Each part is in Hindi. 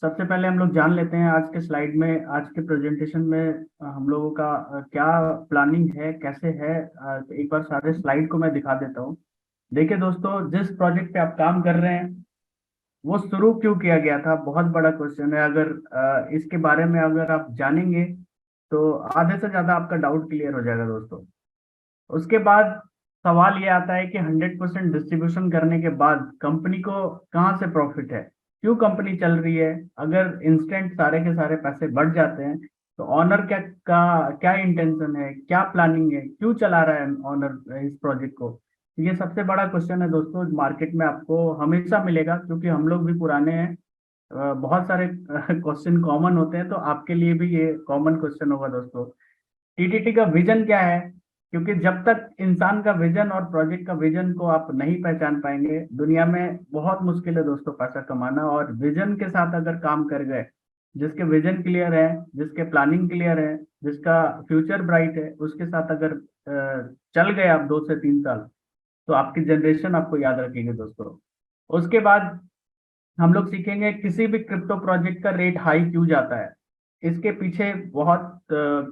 सबसे पहले हम लोग जान लेते हैं आज के स्लाइड में, आज के प्रेजेंटेशन में हम लोगों का क्या प्लानिंग है, कैसे है। एक बार सारे स्लाइड को मैं दिखा देता हूँ। देखिए दोस्तों, जिस प्रोजेक्ट पे आप काम कर रहे हैं वो शुरू क्यों किया गया था, बहुत बड़ा क्वेश्चन है। अगर इसके बारे में अगर आप जानेंगे तो आधे से ज्यादा आपका डाउट क्लियर हो जाएगा दोस्तों। उसके बाद सवाल ये आता है कि 100% डिस्ट्रीब्यूशन करने के बाद कंपनी को कहाँ से प्रॉफिट है, क्यों कंपनी चल रही है। अगर इंस्टेंट सारे के सारे पैसे बढ़ जाते हैं तो ऑनर क्या का क्या इंटेंशन है, क्या प्लानिंग है, क्यों चला रहा है ऑनर इस प्रोजेक्ट को। तो ये सबसे बड़ा क्वेश्चन है दोस्तों, मार्केट में आपको हमेशा मिलेगा, क्योंकि हम लोग भी पुराने हैं। बहुत सारे क्वेश्चन कॉमन होते हैं, तो आपके लिए भी ये कॉमन क्वेश्चन होगा दोस्तों। टीटीटी का विजन क्या है, क्योंकि जब तक इंसान का विजन और प्रोजेक्ट का विजन को आप नहीं पहचान पाएंगे, दुनिया में बहुत मुश्किल है दोस्तों पैसा कमाना। और विजन के साथ अगर काम कर गए, जिसके विजन क्लियर है, जिसके प्लानिंग क्लियर है, जिसका फ्यूचर ब्राइट है, उसके साथ अगर चल गए आप 2 से 3 साल, तो आपकी जनरेशन आपको याद रखेगी दोस्तों। उसके बाद हम लोग सीखेंगे किसी भी क्रिप्टो प्रोजेक्ट का रेट हाई क्यों जाता है। इसके पीछे बहुत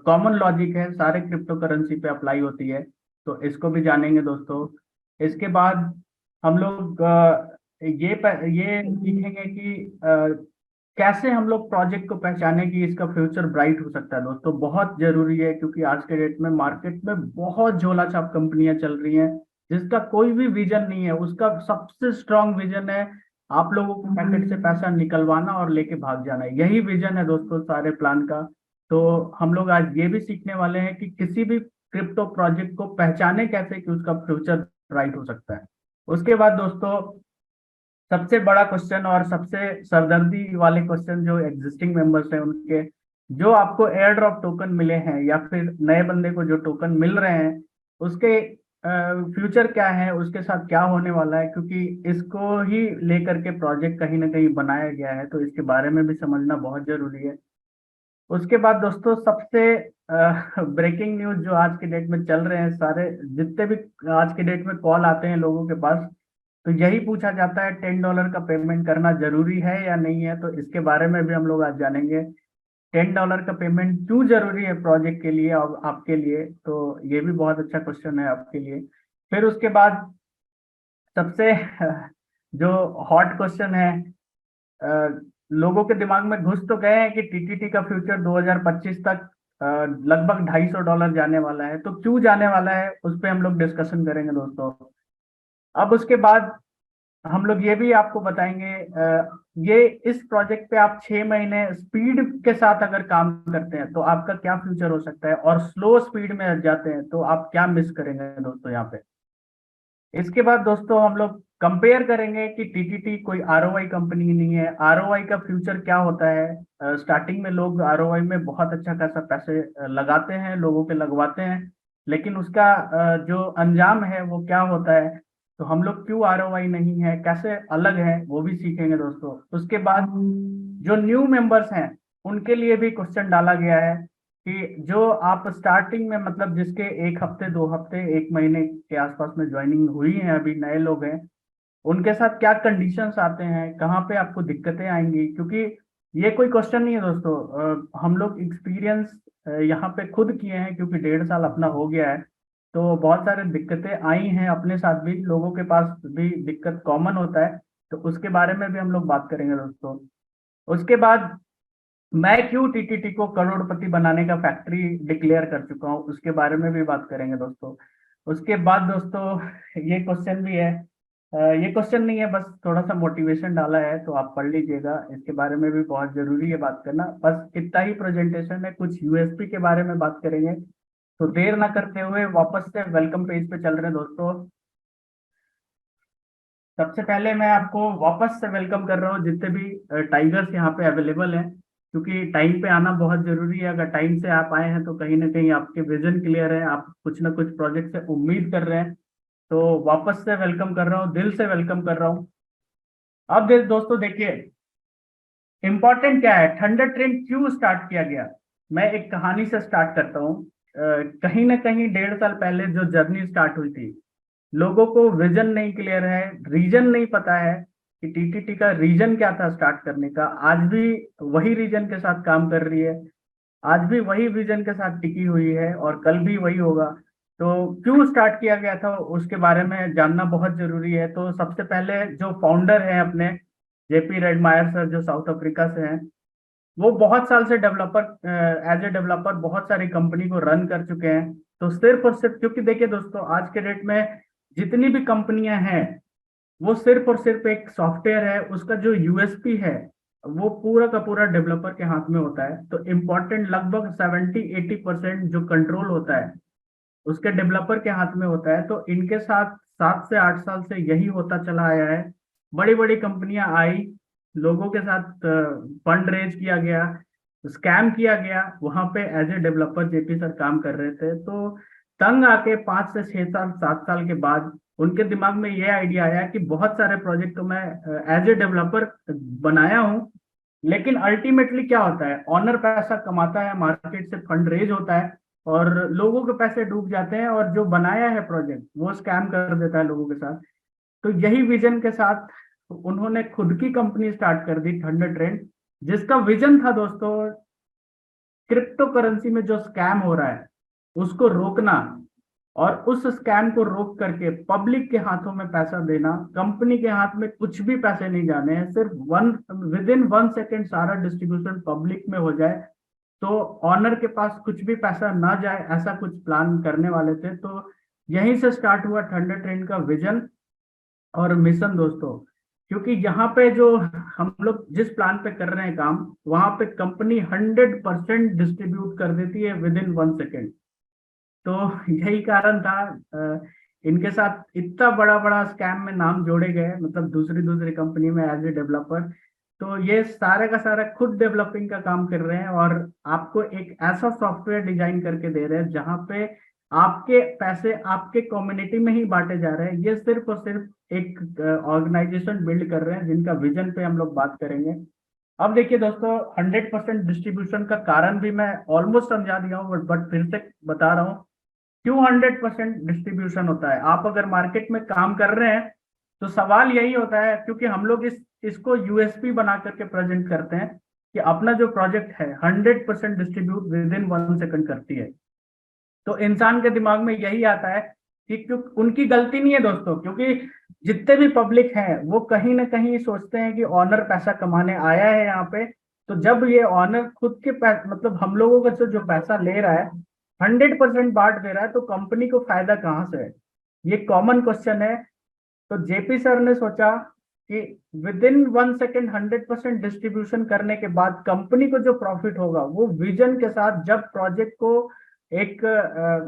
कॉमन लॉजिक है, सारे क्रिप्टो करेंसी पे अप्लाई होती है, तो इसको भी जानेंगे दोस्तों। इसके बाद हम लोग ये सीखेंगे कि कैसे हम लोग प्रोजेक्ट को पहचाने कि इसका फ्यूचर ब्राइट हो सकता है दोस्तों। बहुत जरूरी है, क्योंकि आज के डेट में मार्केट में बहुत झोला छाप कंपनियां चल रही हैं, जिसका कोई भी विजन नहीं है। उसका सबसे स्ट्रांग विजन है आप लोगों को पैकेट से पैसा निकलवाना और लेके भाग जाना है। यही विजन है दोस्तों सारे प्लान का। तो हम लोग आज ये भी सीखने वाले हैं कि किसी भी क्रिप्टो प्रोजेक्ट को पहचाने कैसे कि उसका फ्यूचर ब्राइट हो सकता है। उसके बाद दोस्तों, सबसे बड़ा क्वेश्चन और सबसे सरदर्दी वाले क्वेश्चन जो एग्जिस्टिंग मेंबर्स हैं उनके, जो आपको एयर ड्रॉप टोकन मिले हैं या फिर नए बंदे को जो टोकन मिल रहे हैं, उसके फ्यूचर क्या है, उसके साथ क्या होने वाला है, क्योंकि इसको ही लेकर के प्रोजेक्ट कहीं ना कहीं बनाया गया है, तो इसके बारे में भी समझना बहुत जरूरी है। उसके बाद दोस्तों, सबसे ब्रेकिंग न्यूज जो आज के डेट में चल रहे हैं, सारे जितने भी आज के डेट में कॉल आते हैं लोगों के पास, तो यही पूछा जाता है $10 का पेमेंट करना जरूरी है या नहीं है। तो इसके बारे में भी हम लोग आज जानेंगे, $10 का पेमेंट क्यों जरूरी है प्रोजेक्ट के लिए और आपके लिए। तो ये भी बहुत अच्छा क्वेश्चन है आपके लिए। फिर उसके बाद सबसे जो हॉट क्वेश्चन है, अ, लोगों के दिमाग में घुस तो गए हैं कि टीटीटी का फ्यूचर 2025 तक लगभग $250 जाने वाला है। तो क्यों जाने वाला है, उस पर हम लोग डिस्कशन करेंगे दोस्तों। अब उसके बाद हम लोग ये भी आपको बताएंगे, ये इस प्रोजेक्ट पे आप 6 महीने स्पीड के साथ अगर काम करते हैं तो आपका क्या फ्यूचर हो सकता है, और स्लो स्पीड में जाते हैं तो आप क्या मिस करेंगे दोस्तों यहाँ पे। इसके बाद दोस्तों हम लोग कंपेयर करेंगे कि टीटीटी कोई आरओआई कंपनी नहीं है। आरओआई का फ्यूचर क्या होता है, स्टार्टिंग में लोग आरओआई में बहुत अच्छा खासा पैसे लगाते हैं, लोगों के लगवाते हैं, लेकिन उसका जो अंजाम है वो क्या होता है। तो हम लोग क्यों आरओआई नहीं है, कैसे अलग है, वो भी सीखेंगे दोस्तों। उसके बाद जो न्यू मेंबर्स हैं उनके लिए भी क्वेश्चन डाला गया है कि जो आप स्टार्टिंग में, मतलब जिसके 1 हफ्ते 2 हफ्ते 1 महीने के आसपास में ज्वाइनिंग हुई है, अभी नए लोग हैं, उनके साथ क्या कंडीशंस आते हैं, कहाँ पे आपको दिक्कतें आएंगी। क्योंकि ये कोई क्वेश्चन नहीं है दोस्तों, हम लोग एक्सपीरियंस यहाँ पे खुद किए हैं, क्योंकि 1.5 साल अपना हो गया है। तो बहुत सारे दिक्कतें आई हैं अपने साथ भी, लोगों के पास भी दिक्कत कॉमन होता है, तो उसके बारे में भी हम लोग बात करेंगे दोस्तों। उसके बाद मैं क्यों टीटीटी को करोड़पति बनाने का फैक्ट्री डिक्लेयर कर चुका हूँ, उसके बारे में भी बात करेंगे दोस्तों। उसके बाद दोस्तों, ये क्वेश्चन भी है, ये क्वेश्चन नहीं है, बस थोड़ा सा मोटिवेशन डाला है, तो आप पढ़ लीजिएगा। इसके बारे में भी बहुत जरूरी है बात करना। बस इतना ही प्रेजेंटेशन है, कुछ यूएसपी के बारे में बात करेंगे। तो देर ना करते हुए वापस से वेलकम पेज पे चल रहे हैं दोस्तों। सबसे पहले मैं आपको वापस से वेलकम कर रहा हूँ, जितने भी टाइगर्स यहाँ पे अवेलेबल हैं, क्योंकि टाइम पे आना बहुत जरूरी है। अगर टाइम से आप आए हैं तो कहीं ना कहीं आपके विजन क्लियर है, आप कुछ ना कुछ प्रोजेक्ट से उम्मीद कर रहे हैं। तो वापस से वेलकम कर रहा हूँ, दिल से वेलकम कर रहा हूँ। अब दोस्तों देखिए, इंपॉर्टेंट क्या है, थंडर ट्रेन क्यों स्टार्ट किया गया। मैं एक कहानी से स्टार्ट करता हूँ। कहीं ना कहीं 1.5 साल पहले जो जर्नी स्टार्ट हुई थी, लोगों को विजन नहीं क्लियर है, रीजन नहीं पता है, कि टीटीटी का रीजन क्या था स्टार्ट करने का, आज भी वही रीजन के साथ काम कर रही है, आज भी वही विजन के साथ टिकी हुई है और कल भी वही होगा। तो क्यों स्टार्ट किया गया था उसके बारे में जानना बहुत जरूरी है। तो सबसे पहले जो फाउंडर हैं अपने, जेपी रेडमायर सर, जो साउथ अफ्रीका से हैं, वो बहुत साल से डेवलपर, एज ए डेवलपर बहुत सारी कंपनी को रन कर चुके हैं। तो सिर्फ और सिर्फ, क्योंकि देखिए दोस्तों, आज के डेट में जितनी भी कंपनियां हैं, वो सिर्फ और सिर्फ एक सॉफ्टवेयर है, उसका जो यूएसपी है वो पूरा का पूरा डेवलपर के हाथ में होता है। तो इम्पोर्टेंट लगभग 70-80% जो कंट्रोल होता है उसके डेवलपर के हाथ में होता है। तो इनके साथ 7 से 8 साल से यही होता चला आया है। बड़ी बड़ी कंपनियां आई, लोगों के साथ फंड रेज किया गया, स्कैम किया गया, वहां पे as a developer JP sir काम कर रहे थे। तो तंग आके 5 से 6 साल 7 साल के बाद उनके दिमाग में ये आइडिया आया कि बहुत सारे प्रोजेक्ट तो मैं एज ए डेवलपर बनाया हूँ, लेकिन अल्टीमेटली क्या होता है, ऑनर पैसा कमाता है, मार्केट से फंड रेज होता है और लोगों के पैसे डूब जाते हैं, और जो बनाया है प्रोजेक्ट वो स्कैम कर देता है लोगों के साथ। तो यही विजन के साथ उन्होंने खुद की कंपनी स्टार्ट कर दी, थंडर ट्रेंड, जिसका विजन था दोस्तों, क्रिप्टो करेंसी में जो स्कैम हो रहा है उसको रोकना, और उस स्कैम को रोक करके पब्लिक के हाथों में पैसा देना। कंपनी के हाथ में कुछ भी पैसे नहीं जाने हैं, सिर्फ विद इन 1 सेकेंड सारा डिस्ट्रीब्यूशन पब्लिक में हो जाए, तो ऑनर के पास कुछ भी पैसा ना जाए, ऐसा कुछ प्लान करने वाले थे। तो यहीं से स्टार्ट हुआ थंडर ट्रेंड का विजन और मिशन दोस्तों। क्योंकि यहाँ पे जो हम लोग जिस प्लान पे कर रहे हैं काम, वहां पे कंपनी 100% डिस्ट्रीब्यूट कर देती है विद इन 1 सेकेंड। तो यही कारण था, इनके साथ इतना बड़ा बड़ा स्कैम में नाम जोड़े गए, मतलब दूसरी दूसरी कंपनी में एज ए डेवलपर। तो ये सारे का सारा खुद डेवलपिंग का काम कर रहे हैं, और आपको एक ऐसा सॉफ्टवेयर डिजाइन करके दे रहे हैं जहां पे आपके पैसे आपके कम्युनिटी में ही बांटे जा रहे हैं। ये सिर्फ और सिर्फ एक ऑर्गेनाइजेशन बिल्ड कर रहे हैं जिनका विजन पे हम लोग बात करेंगे। अब देखिए दोस्तों, 100% डिस्ट्रीब्यूशन का कारण भी मैं ऑलमोस्ट समझा दिया हूँ, बट फिर से बता रहा हूँ क्यों 100% डिस्ट्रीब्यूशन होता है। आप अगर मार्केट में काम कर रहे हैं तो सवाल यही होता है, क्योंकि हम लोग इसको यूएसपी बना करके प्रेजेंट करते हैं कि अपना जो प्रोजेक्ट है 100% डिस्ट्रीब्यूट विद इन 1 सेकंड करती है। तो इंसान के दिमाग में यही आता है कि क्यों, उनकी गलती नहीं है दोस्तों, क्योंकि जितने भी पब्लिक हैं वो कहीं ना कहीं सोचते हैं कि ऑनर पैसा कमाने आया है यहाँ पे। तो जब ये ऑनर खुद के मतलब हम लोगों का से जो पैसा ले रहा है 100% बांट दे रहा है, तो कंपनी को फायदा कहाँ से है, ये कॉमन क्वेश्चन है। तो जेपी सर ने सोचा कि विद इन 1 सेकेंड 100% डिस्ट्रीब्यूशन करने के बाद कंपनी को जो प्रॉफिट होगा वो विजन के साथ, जब प्रोजेक्ट को एक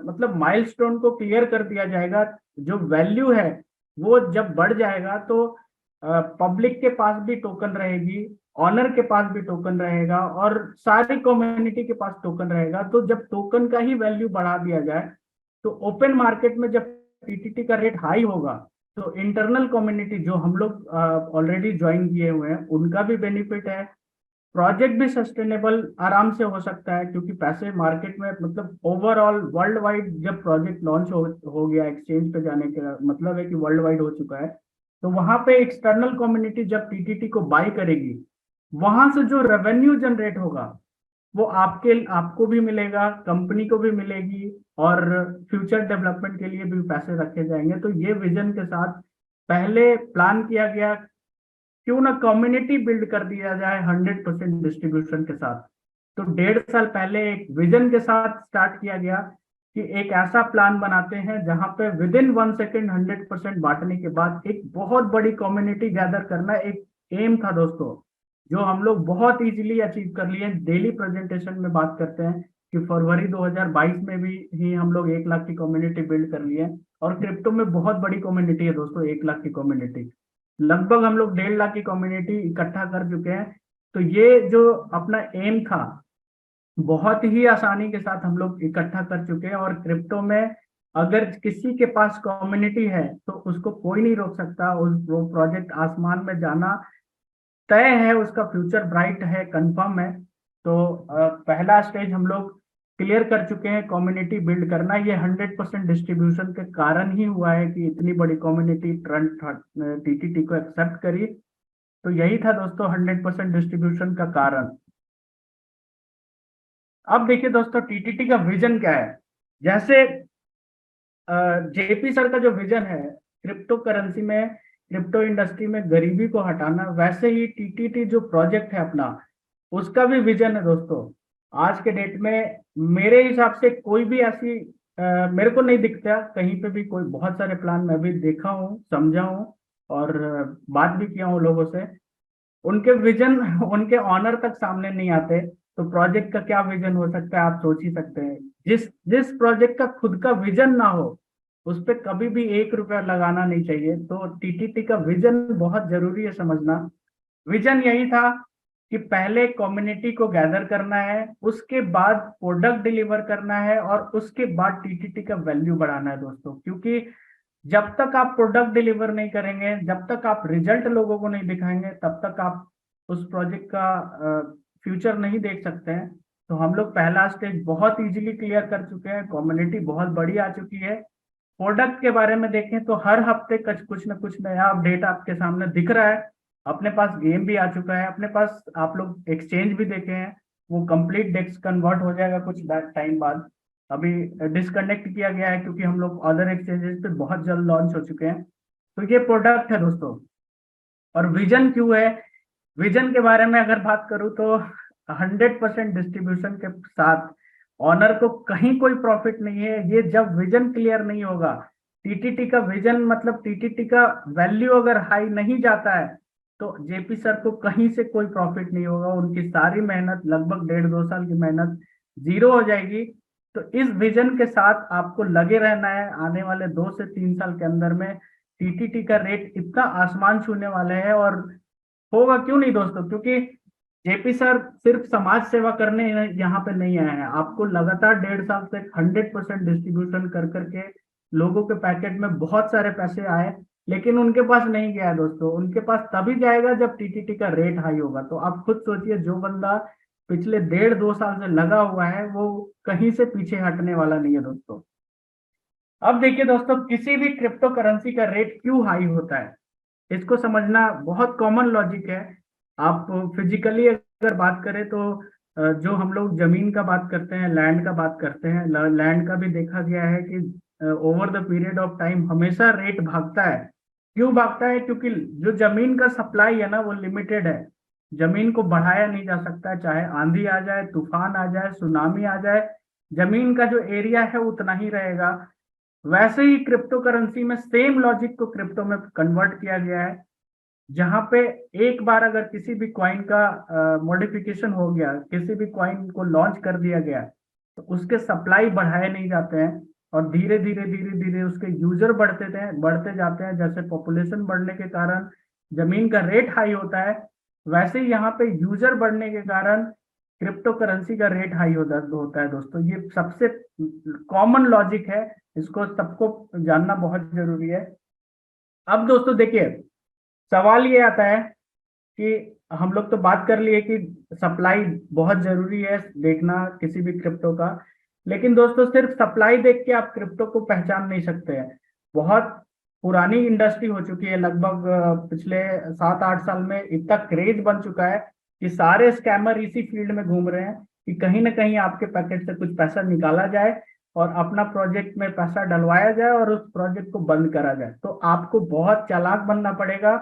मतलब माइलस्टोन को क्लियर कर दिया जाएगा, जो वैल्यू है वो जब बढ़ जाएगा, तो पब्लिक के पास भी टोकन रहेगी, ऑनर के पास भी टोकन रहेगा, और सारी कम्युनिटी के पास टोकन रहेगा। तो जब टोकन का ही वैल्यू बढ़ा दिया जाए, तो ओपन मार्केट में जब टीटीटी का रेट हाई होगा, तो इंटरनल कम्युनिटी जो हम लोग ऑलरेडी ज्वाइन किए हुए हैं उनका भी बेनिफिट है, प्रोजेक्ट भी सस्टेनेबल आराम से हो सकता है, क्योंकि पैसे मार्केट में, मतलब ओवरऑल वर्ल्ड वाइड जब प्रोजेक्ट लॉन्च हो गया, एक्सचेंज पे जाने का मतलब है कि वर्ल्ड वाइड हो चुका है। तो वहां पे एक्सटर्नल कम्युनिटी जब टीटीटी को बाय करेगी, वहां से जो रेवेन्यू जनरेट होगा वो आपको भी मिलेगा, कंपनी को भी मिलेगी, और फ्यूचर डेवलपमेंट के लिए भी पैसे रखे जाएंगे। तो ये विजन के साथ पहले प्लान किया गया, क्यों ना कम्युनिटी बिल्ड कर दिया जाए 100% डिस्ट्रीब्यूशन के साथ। तो 1.5 साल पहले एक विजन के साथ स्टार्ट किया गया कि एक ऐसा प्लान बनाते हैं जहां पे विद इन 1 सेकेंड 100% बांटने के बाद एक बहुत बड़ी कम्युनिटी गैदर करना एक एम था दोस्तों, जो हम लोग बहुत इजीली अचीव कर लिए। डेली प्रेजेंटेशन में बात करते हैं कि फरवरी 2022 में भी ही हम लोग 1 लाख की कम्युनिटी बिल्ड कर लिए, और क्रिप्टो में बहुत बड़ी कम्युनिटी है दोस्तों, 1 लाख की कम्युनिटी, लगभग हम लोग 1.5 लाख की कम्युनिटी इकट्ठा कर चुके हैं। तो ये जो अपना एम था बहुत ही आसानी के साथ हम लोग इकट्ठा कर चुके हैं, और क्रिप्टो में अगर किसी के पास कम्युनिटी है तो उसको कोई नहीं रोक सकता, उस वो प्रोजेक्ट आसमान में जाना तय है, उसका फ्यूचर ब्राइट है, कंफर्म है। तो पहला स्टेज हम लोग क्लियर कर चुके हैं, कम्युनिटी बिल्ड करना। ये 100% डिस्ट्रीब्यूशन के कारण ही हुआ है कि इतनी बड़ी कम्युनिटी टीटीटी को एक्सेप्ट करी तो यही था दोस्तों 100% डिस्ट्रीब्यूशन का कारण। अब देखिए दोस्तों टीटीटी का विजन क्या है। जैसे जेपी सर का जो विजन है क्रिप्टो करेंसी में, क्रिप्टो इंडस्ट्री में गरीबी को हटाना, वैसे ही टीटीटी जो प्रोजेक्ट है अपना, उसका भी विजन है दोस्तों। आज के डेट में मेरे हिसाब से कोई भी ऐसी मेरे को नहीं दिखता कहीं पे भी कोई। बहुत सारे प्लान मैं भी देखा हूँ, समझा हूँ, और बात भी किया हूँ लोगों से। उनके विजन उनके ऑनर तक सामने नहीं आते। तो प्रोजेक्ट का क्या विजन हो सकता है आप सोच ही सकते हैं। जिस जिस प्रोजेक्ट का खुद का विजन ना हो उस पे कभी भी 1 रुपया लगाना नहीं चाहिए। तो टीटीटी का विजन बहुत जरूरी है समझना। विजन यही था कि पहले कम्युनिटी को गैदर करना है, उसके बाद प्रोडक्ट डिलीवर करना है, और उसके बाद टीटीटी का वैल्यू बढ़ाना है दोस्तों। क्योंकि जब तक आप प्रोडक्ट डिलीवर नहीं करेंगे, जब तक आप रिजल्ट लोगों को नहीं दिखाएंगे, तब तक आप उस प्रोजेक्ट का फ्यूचर नहीं देख सकते हैं। तो हम लोग पहला स्टेज बहुत इजीली क्लियर कर चुके हैं, कम्युनिटी बहुत बड़ी आ चुकी है। प्रोडक्ट के बारे में देखें तो हर हफ्ते कुछ ना कुछ नया अपडेट आपके सामने दिख रहा है। अपने पास गेम भी आ चुका है, अपने पास आप लोग एक्सचेंज भी देखे हैं, वो कंप्लीट डेस्क कन्वर्ट हो जाएगा कुछ टाइम बाद। अभी डिसकनेक्ट किया गया है क्योंकि हम लोग अदर एक्सचेंजेस पे बहुत जल्द लॉन्च हो चुके हैं। तो ये प्रोडक्ट है दोस्तों। और विजन क्यों है, विजन के बारे में अगर बात करूं तो 100% डिस्ट्रीब्यूशन के साथ ऑनर को कहीं कोई प्रॉफिट नहीं है। ये जब विजन क्लियर नहीं होगा, टीटीटी का विजन मतलब टीटीटी का वैल्यू अगर हाई नहीं जाता है, तो जेपी सर को कहीं से कोई प्रॉफिट नहीं होगा। उनकी सारी मेहनत, लगभग 1.5-2 साल की मेहनत जीरो हो जाएगी। तो इस विजन के साथ आपको लगे रहना है। आने वाले 2 से 3 साल के अंदर में टीटीटी का रेट इतना आसमान छूने वाले है। और होगा क्यों नहीं दोस्तों, क्योंकि जेपी सर सिर्फ समाज सेवा करने यहाँ पे नहीं आए हैं। आपको लगातार 1.5 साल से 100% डिस्ट्रीब्यूशन कर करके लोगों के पैकेट में बहुत सारे पैसे आए, लेकिन उनके पास नहीं गया है दोस्तों। उनके पास तभी जाएगा जब टीटीटी का रेट हाई होगा। तो आप खुद सोचिए, जो बंदा पिछले 1.5-2 साल से लगा हुआ है वो कहीं से पीछे हटने वाला नहीं है दोस्तों। अब देखिए दोस्तों, किसी भी क्रिप्टो करेंसी का रेट क्यों हाई होता है, इसको समझना बहुत कॉमन लॉजिक है। आप फिजिकली अगर बात करें तो जो हम लोग जमीन का बात करते हैं, लैंड का बात करते हैं, लैंड का भी देखा गया है कि over the period of time हमेशा रेट भागता है। क्यों भागता है, क्योंकि जो जमीन का सप्लाई है ना वो लिमिटेड है। जमीन को बढ़ाया नहीं जा सकता है, चाहे आंधी आ जाए, तूफान आ जाए, सुनामी आ जाए, जमीन का जो एरिया है उतना ही रहेगा। वैसे ही क्रिप्टो करेंसी में सेम लॉजिक को क्रिप्टो में कन्वर्ट किया गया है। जहां पे एक बार अगर किसी भी कॉइन का मॉडिफिकेशन हो गया, किसी भी कॉइन को लॉन्च कर दिया गया, तो उसके सप्लाई बढ़ाए नहीं जाते हैं। और धीरे धीरे धीरे धीरे उसके यूजर बढ़ते जाते हैं। जैसे पॉपुलेशन बढ़ने के कारण जमीन का रेट हाई होता है, वैसे ही यहाँ पे यूजर बढ़ने के कारण क्रिप्टो करेंसी का रेट हाई होता है दोस्तों। ये सबसे कॉमन लॉजिक है, इसको सबको जानना बहुत जरूरी है। अब दोस्तों देखिए, सवाल ये आता है कि हम लोग तो बात कर लिए कि सप्लाई बहुत जरूरी है देखना किसी भी क्रिप्टो का। लेकिन दोस्तों सिर्फ सप्लाई देख के आप क्रिप्टो को पहचान नहीं सकते हैं। बहुत पुरानी इंडस्ट्री हो चुकी है, लगभग पिछले 7-8 साल में इतना क्रेज बन चुका है कि सारे स्कैमर इसी फील्ड में घूम रहे हैं कि कहीं ना कहीं आपके पैकेट से कुछ पैसा निकाला जाए और अपना प्रोजेक्ट में पैसा डलवाया जाए और उस प्रोजेक्ट को बंद करा जाए। तो आपको बहुत चालाक बनना पड़ेगा।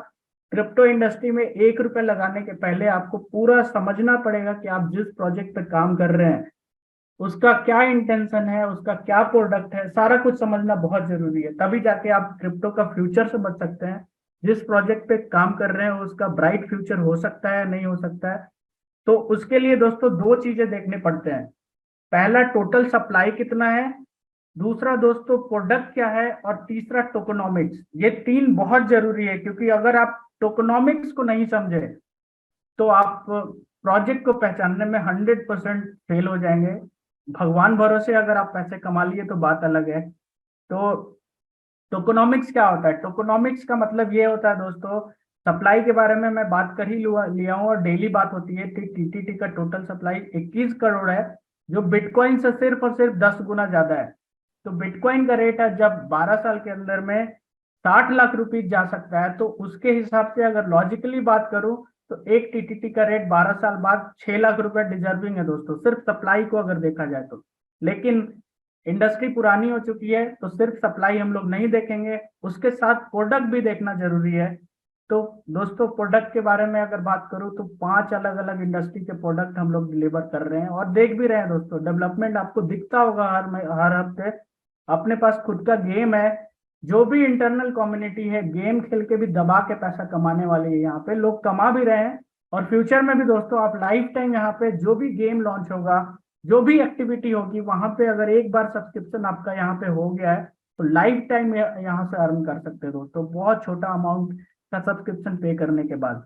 क्रिप्टो इंडस्ट्री में 1 रुपया लगाने के पहले आपको पूरा समझना पड़ेगा कि आप जिस प्रोजेक्ट पे काम कर रहे हैं उसका क्या इंटेंशन है, उसका क्या प्रोडक्ट है, सारा कुछ समझना बहुत जरूरी है। तभी जाके आप क्रिप्टो का फ्यूचर से बच सकते हैं। जिस प्रोजेक्ट पे काम कर रहे हैं उसका ब्राइट फ्यूचर हो सकता है, नहीं हो सकता है। तो उसके लिए दोस्तों 2 चीजें देखने पड़ते हैं। पहला, टोटल सप्लाई कितना है। दूसरा दोस्तों, प्रोडक्ट क्या है। और तीसरा, टोकोनॉमिक्स। ये 3 बहुत जरूरी है, क्योंकि अगर आप टोकोनॉमिक्स को नहीं समझे तो आप प्रोजेक्ट को पहचानने में 100% फेल हो जाएंगे। भगवान भरोसे अगर आप पैसे कमा लिए तो बात अलग है। तो टोकोनॉमिक्स क्या होता है, टोकोनॉमिक्स का मतलब ये होता है दोस्तों, सप्लाई के बारे में मैं बात कर ही लिया हूँ और डेली बात होती है कि टीटीटी का टोटल सप्लाई 21 करोड़ है, जो बिटकॉइन से सिर्फ और सिर्फ 10 गुना ज्यादा है। तो बिटकॉइन का रेट है जब 12 साल के अंदर में 60 लाख रुपीज जा सकता है। तो उसके हिसाब से अगर लॉजिकली बात करूं तो एक टीटीटी का रेट 12 साल बाद 6 लाख रुपए डिजर्विंग है दोस्तों, सिर्फ सप्लाई को अगर देखा जाए तो। लेकिन इंडस्ट्री पुरानी हो चुकी है तो सिर्फ सप्लाई हम लोग नहीं देखेंगे, उसके साथ प्रोडक्ट भी देखना जरूरी है। तो दोस्तों प्रोडक्ट के बारे में अगर बात करूं तो 5 अलग अलग इंडस्ट्री के प्रोडक्ट हम लोग डिलीवर कर रहे हैं और देख भी रहे हैं दोस्तों। डेवलपमेंट आपको दिखता होगा हर हफ्ते। अपने पास खुद का गेम है, जो भी इंटरनल कम्युनिटी है गेम खेल के भी दबा के पैसा कमाने वाले हैं, यहाँ पे लोग कमा भी रहे हैं। और फ्यूचर में भी दोस्तों आप लाइफ टाइम यहाँ पे जो भी गेम लॉन्च होगा, जो भी एक्टिविटी होगी, वहां पे अगर एक बार सब्सक्रिप्शन आपका यहाँ पे हो गया है तो लाइफ टाइम यहाँ से अर्न कर सकते हैं दोस्तों, बहुत छोटा अमाउंट का सब्सक्रिप्शन पे करने के बाद।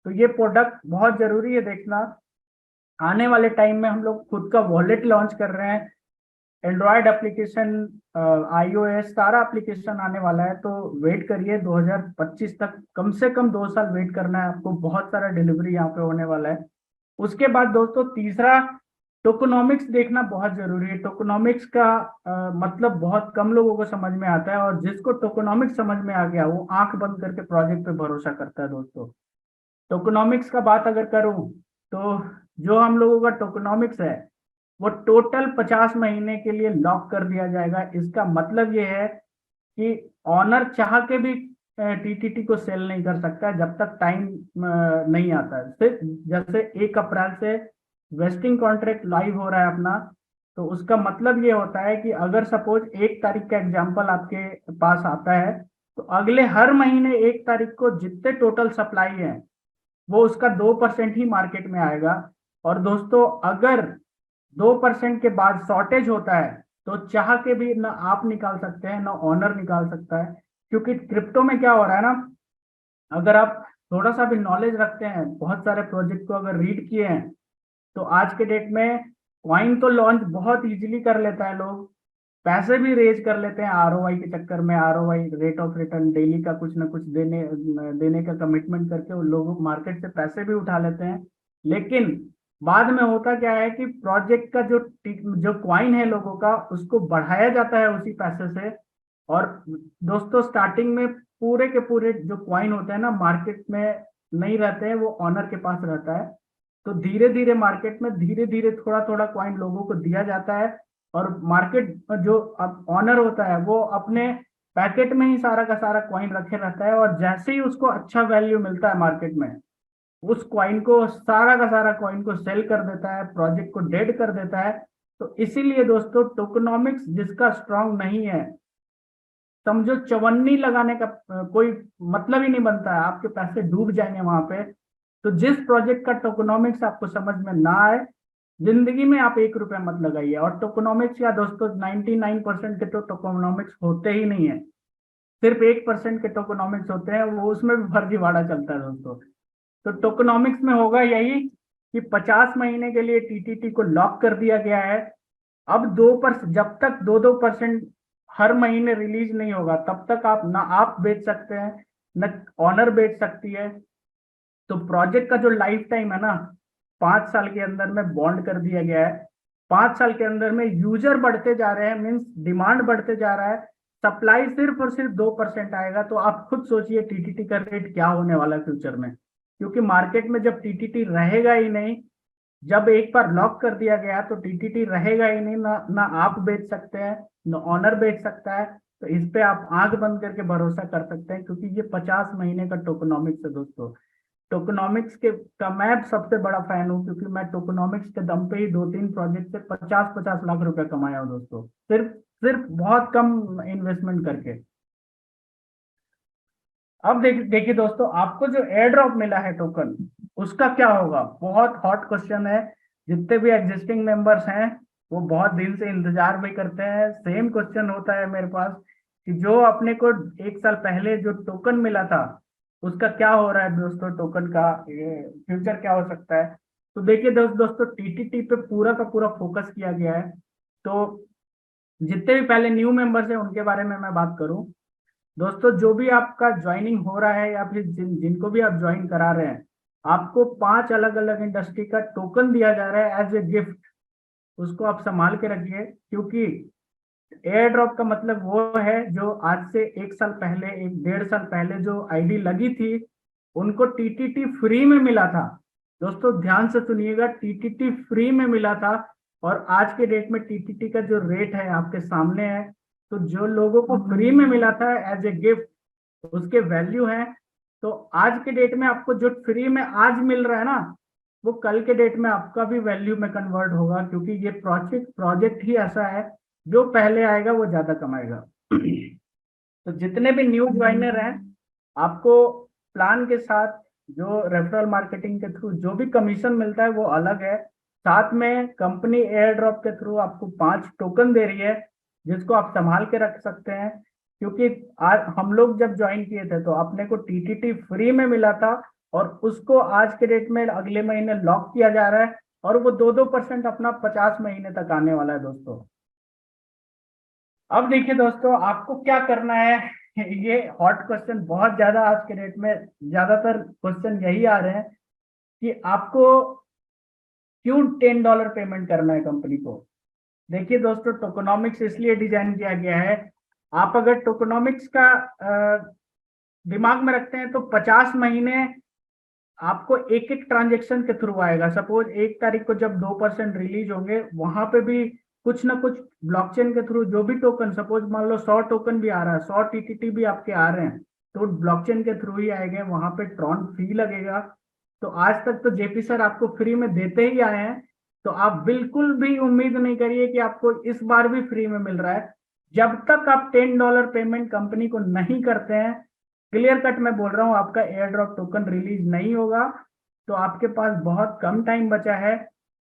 तो ये प्रोडक्ट बहुत जरूरी है देखना। आने वाले टाइम में हम लोग खुद का वॉलेट लॉन्च कर रहे हैं, एंड्रॉयड एप्लीकेशन, आईओएस सारा एप्लीकेशन आने वाला है। तो वेट करिए 2025 तक, कम से कम 2 साल वेट करना है आपको, बहुत सारा डिलीवरी यहाँ पे होने वाला है। उसके बाद दोस्तों तीसरा, टोकोनॉमिक्स देखना बहुत जरूरी है। टोकोनॉमिक्स का मतलब बहुत कम लोगों को समझ में आता है, और जिसको टोकोनॉमिक्स समझ में आ गया वो आंख बंद करके प्रोजेक्ट पे भरोसा करता है दोस्तों। टोकोनॉमिक्स का बात अगर करूं तो जो हम लोगों का टोकोनॉमिक्स है वो टोटल 50 महीने के लिए लॉक कर दिया जाएगा। इसका मतलब ये है कि ऑनर चाह के भी टीटीटी को सेल नहीं कर सकता है जब तक टाइम नहीं आता है। सिर्फ जैसे 1 अप्रैल से वेस्टिंग कॉन्ट्रैक्ट लाइव हो रहा है अपना, तो उसका मतलब ये होता है कि अगर सपोज 1 तारीख का एग्जाम्पल आपके पास आता है तो अगले हर महीने 1 तारीख को जितने टोटल सप्लाई है वो उसका 2% ही मार्केट में आएगा। और दोस्तों अगर 2% के बाद शॉर्टेज होता है तो चाह के भी ना आप निकाल सकते हैं ना ऑनर निकाल सकता है। क्योंकि क्रिप्टो में क्या हो रहा है ना, अगर आप थोड़ा सा भी नॉलेज रखते हैं, बहुत सारे प्रोजेक्ट को अगर रीड किए हैं, तो आज के डेट में क्वाइन तो लॉन्च बहुत इजीली कर लेता है लोग, पैसे भी रेज कर लेते हैं आरओआई के चक्कर में। ROI rate of return daily का कुछ ना कुछ देने का कमिटमेंट करके वो लोग मार्केट से पैसे भी उठा लेते हैं। लेकिन बाद में होता क्या है कि प्रोजेक्ट का जो क्वाइन है लोगों का उसको बढ़ाया जाता है उसी पैसे से। और दोस्तों स्टार्टिंग में पूरे के पूरे जो क्वाइन होते हैं ना मार्केट में नहीं रहते हैं, वो ऑनर के पास रहता है। तो धीरे धीरे मार्केट में धीरे धीरे थोड़ा थोड़ा क्वाइन लोगों को दिया जाता है, और मार्केट जो ऑनर होता है वो अपने पैकेट में ही सारा का सारा क्वाइन रखे रहता है, और जैसे ही उसको अच्छा वैल्यू मिलता है मार्केट में उस क्वाइन को सारा का सारा क्वाइन को सेल कर देता है, प्रोजेक्ट को डेड कर देता है। तो इसीलिए दोस्तों टोकनॉमिक्स जिसका स्ट्रांग नहीं है, समझो चवन्नी लगाने का कोई मतलब ही नहीं बनता है, आपके पैसे डूब जाएंगे वहां पे। तो जिस प्रोजेक्ट का टोकोनॉमिक्स आपको समझ में ना आए, जिंदगी में आप 1 रुपया मत लगाइए। और टोकोनॉमिक्स या दोस्तों 99% के तो टोकोनॉमिक्स होते ही नहीं है, सिर्फ 1% के टोकोनॉमिक्स होते हैं, वो उसमें भी फर्जीवाड़ा चलता है दोस्तों। तो टोकोनॉमिक्स में होगा यही कि 50 महीने के लिए टीटीटी को लॉक कर दिया गया है। अब 2%, जब तक 2-2% हर महीने रिलीज नहीं होगा तब तक आप ना आप बेच सकते हैं न ऑनर बेच सकती है। तो प्रोजेक्ट का जो लाइफ टाइम है ना, 5 साल के अंदर में बॉन्ड कर दिया गया है। 5 साल के अंदर में यूजर बढ़ते जा रहे हैं, मीन्स डिमांड बढ़ते जा रहा है, सप्लाई सिर्फ और सिर्फ 2% आएगा। तो आप खुद सोचिए टीटीटी का रेट क्या होने वाला है फ्यूचर में। क्योंकि मार्केट में जब टीटीटी रहेगा ही नहीं, जब एक बार लॉक कर दिया गया तो टीटीटी रहेगा ही नहीं, ना ना आप बेच सकते हैं ना ऑनर बेच सकता है। तो इस पे आप आंख बंद करके भरोसा कर सकते हैं, क्योंकि ये 50 महीने का टोकोनॉमिक्स है दोस्तों। टोकोनॉमिक्स के का मैं सबसे बड़ा फैन हूँ, क्योंकि मैं टोकोनॉमिक्स के दम पे ही 2-3 प्रोजेक्ट से 50-50 लाख रुपए कमाया हूँ दोस्तों, सिर्फ सिर्फ बहुत कम इन्वेस्टमेंट करके। अब देखिए दोस्तों, आपको जो एयर ड्रॉप मिला है टोकन, उसका क्या होगा, बहुत हॉट क्वेश्चन है। जितने भी एग्जिस्टिंग मेंबर्स हैं वो बहुत दिन से इंतजार भी करते हैं। सेम क्वेश्चन होता है मेरे पास कि जो अपने को 1 साल पहले जो टोकन मिला था उसका क्या हो रहा है दोस्तों, टोकन का फ्यूचर क्या हो सकता है। तो देखिए दोस्तों टीटीटी पे पूरा का पूरा फोकस किया गया है। तो जितने भी पहले न्यू मेंबर्स हैं उनके बारे में मैं बात करूं, दोस्तों जो भी आपका ज्वाइनिंग हो रहा है या फिर जिनको भी आप ज्वाइन करा रहे हैं, आपको 5 अलग अलग इंडस्ट्री का टोकन दिया जा रहा है एज ए गिफ्ट। उसको आप संभाल के रखिए, क्योंकि एयर ड्रॉप का मतलब वो है जो आज से 1 साल पहले, 1 1.5 साल पहले जो आईडी लगी थी उनको टीटीटी फ्री में मिला था। दोस्तों ध्यान से सुनिएगा, टीटीटी फ्री में मिला था। और आज के डेट में टीटीटी का जो रेट है आपके सामने है। तो जो लोगों को फ्री में मिला था एज ए गिफ्ट, उसके वैल्यू है। तो आज के डेट में आपको जो फ्री में आज मिल रहा है ना, वो कल के डेट में आपका भी वैल्यू में कन्वर्ट होगा, क्योंकि ये प्रोजेक्ट प्रोजेक्ट ही ऐसा है, जो पहले आएगा वो ज्यादा कमाएगा। तो जितने भी न्यू ज्वाइनर हैं, आपको प्लान के साथ जो रेफरल मार्केटिंग के थ्रू जो भी कमीशन मिलता है वो अलग है। साथ में कंपनी एयर ड्रॉप के थ्रू आपको 5 टोकन दे रही है, जिसको आप संभाल के रख सकते हैं। क्योंकि आज हम लोग जब ज्वाइन किए थे तो अपने को टीटीटी फ्री में मिला था, और उसको आज के डेट में अगले महीने लॉक किया जा रहा है, और वो 2-2% अपना 50 महीने तक आने वाला है दोस्तों। अब देखिए दोस्तों, आपको क्या करना है। ये हॉट क्वेश्चन बहुत ज्यादा आज के डेट में, ज्यादातर क्वेश्चन यही आ रहे हैं कि आपको क्यों $10 पेमेंट करना है कंपनी को। देखिए दोस्तों, टोकोनॉमिक्स इसलिए डिजाइन किया गया है। आप अगर टोकोनॉमिक्स का दिमाग में रखते हैं तो 50 महीने आपको एक एक ट्रांजेक्शन के थ्रू आएगा। सपोज 1 तारीख को जब 2% रिलीज होंगे, वहां पे भी कुछ ना कुछ ब्लॉकचेन के थ्रू जो भी टोकन, सपोज मान लो 100 टोकन भी आ रहा है, 100 टीटीटी भी आपके आ रहे हैं, तो ब्लॉकचेन के थ्रू ही आएंगे, वहां पे ट्रॉन फी लगेगा। तो आज तक तो जेपी सर आपको फ्री में देते ही आए हैं, तो आप बिल्कुल भी उम्मीद नहीं करिए कि आपको इस बार भी फ्री में मिल रहा है। जब तक आप $10 पेमेंट कंपनी को नहीं करते हैं, क्लियर कट मैं बोल रहा हूँ, आपका एयर ड्रॉप टोकन रिलीज नहीं होगा। तो आपके पास बहुत कम टाइम बचा है।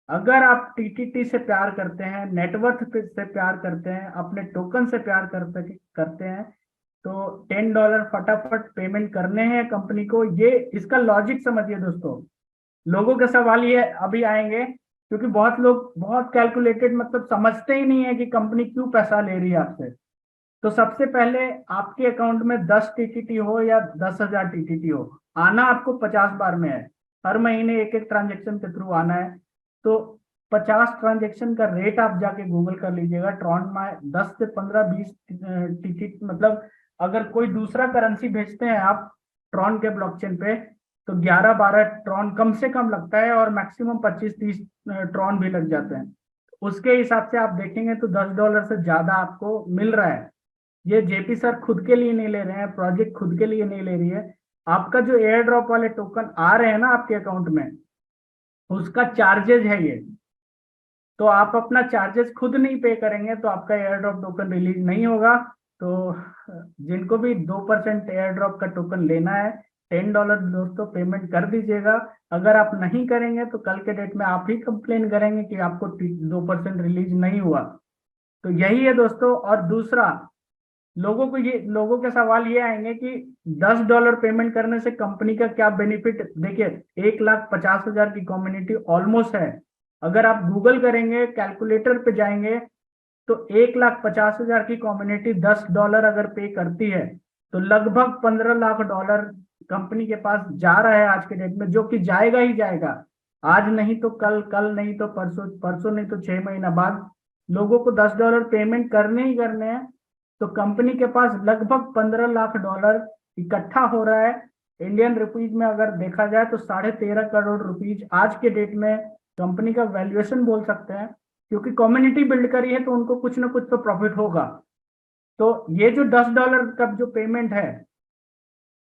अगर आप टीटीटी से प्यार करते हैं, नेटवर्थ से प्यार करते हैं, अपने टोकन से प्यार करते हैं, तो $10 फटाफट पेमेंट करने हैं कंपनी को। ये इसका लॉजिक समझिए दोस्तों। लोगों के सवाल ये अभी आएंगे, क्योंकि बहुत लोग बहुत कैलकुलेटेड, मतलब समझते ही नहीं है कि कंपनी क्यों पैसा ले रही है आपसे। तो सबसे पहले आपके अकाउंट में 10 टीटीटी हो या 10,000 टीटीटी हो, आना आपको 50 बार में है। हर महीने एक एक ट्रांजेक्शन के थ्रू आना है। तो 50 ट्रांजेक्शन का रेट आप जाके गूगल कर लीजिएगा। ट्रॉन में 10 से 15 20 टीटी, मतलब अगर कोई दूसरा करेंसी भेजते हैं आप ट्रॉन के ब्लॉकचेन पे, तो 11-12 ट्रॉन कम से कम लगता है, और मैक्सिमम 25-30 ट्रॉन भी लग जाते हैं। उसके हिसाब से आप देखेंगे तो $10 से ज्यादा आपको मिल रहा है। ये जेपी सर खुद के लिए नहीं ले रहे हैं, प्रोजेक्ट खुद के लिए नहीं ले रही है। आपका जो एयर ड्रॉप वाले टोकन आ रहे हैं ना आपके अकाउंट में, उसका चार्जेज है ये। तो आप अपना चार्जेस खुद नहीं पे करेंगे तो आपका एयर ड्रॉप टोकन रिलीज नहीं होगा। तो जिनको भी 2% एयर ड्रॉप का टोकन लेना है, $10 दोस्तों पेमेंट कर दीजिएगा। अगर आप नहीं करेंगे तो कल के डेट में आप ही कंप्लेन करेंगे कि आपको 2% रिलीज नहीं हुआ। तो यही है दोस्तों। और दूसरा, लोगों के सवाल ये आएंगे कि $10 पेमेंट करने से कंपनी का क्या बेनिफिट। देखिए, 1,50,000 की कम्युनिटी ऑलमोस्ट है। अगर आप गूगल करेंगे, कैलकुलेटर पे जाएंगे, तो 1,50,000 की कम्युनिटी $10 अगर पे करती है, तो लगभग $15 लाख कंपनी के पास जा रहा है आज के डेट में, जो कि जाएगा ही जाएगा। आज नहीं तो कल, कल नहीं तो परसों, परसों नहीं तो 6 महीना बाद लोगों को $10 पेमेंट करने ही करने हैं। तो कंपनी के पास लगभग $15 लाख इकट्ठा हो रहा है। इंडियन रुपीज में अगर देखा जाए तो 13.5 करोड़ रुपीज आज के डेट में कंपनी का वैल्यूएशन बोल सकते हैं। क्योंकि कम्युनिटी बिल्ड करी है तो उनको कुछ ना कुछ तो प्रॉफिट होगा। तो ये जो $10 का जो पेमेंट है,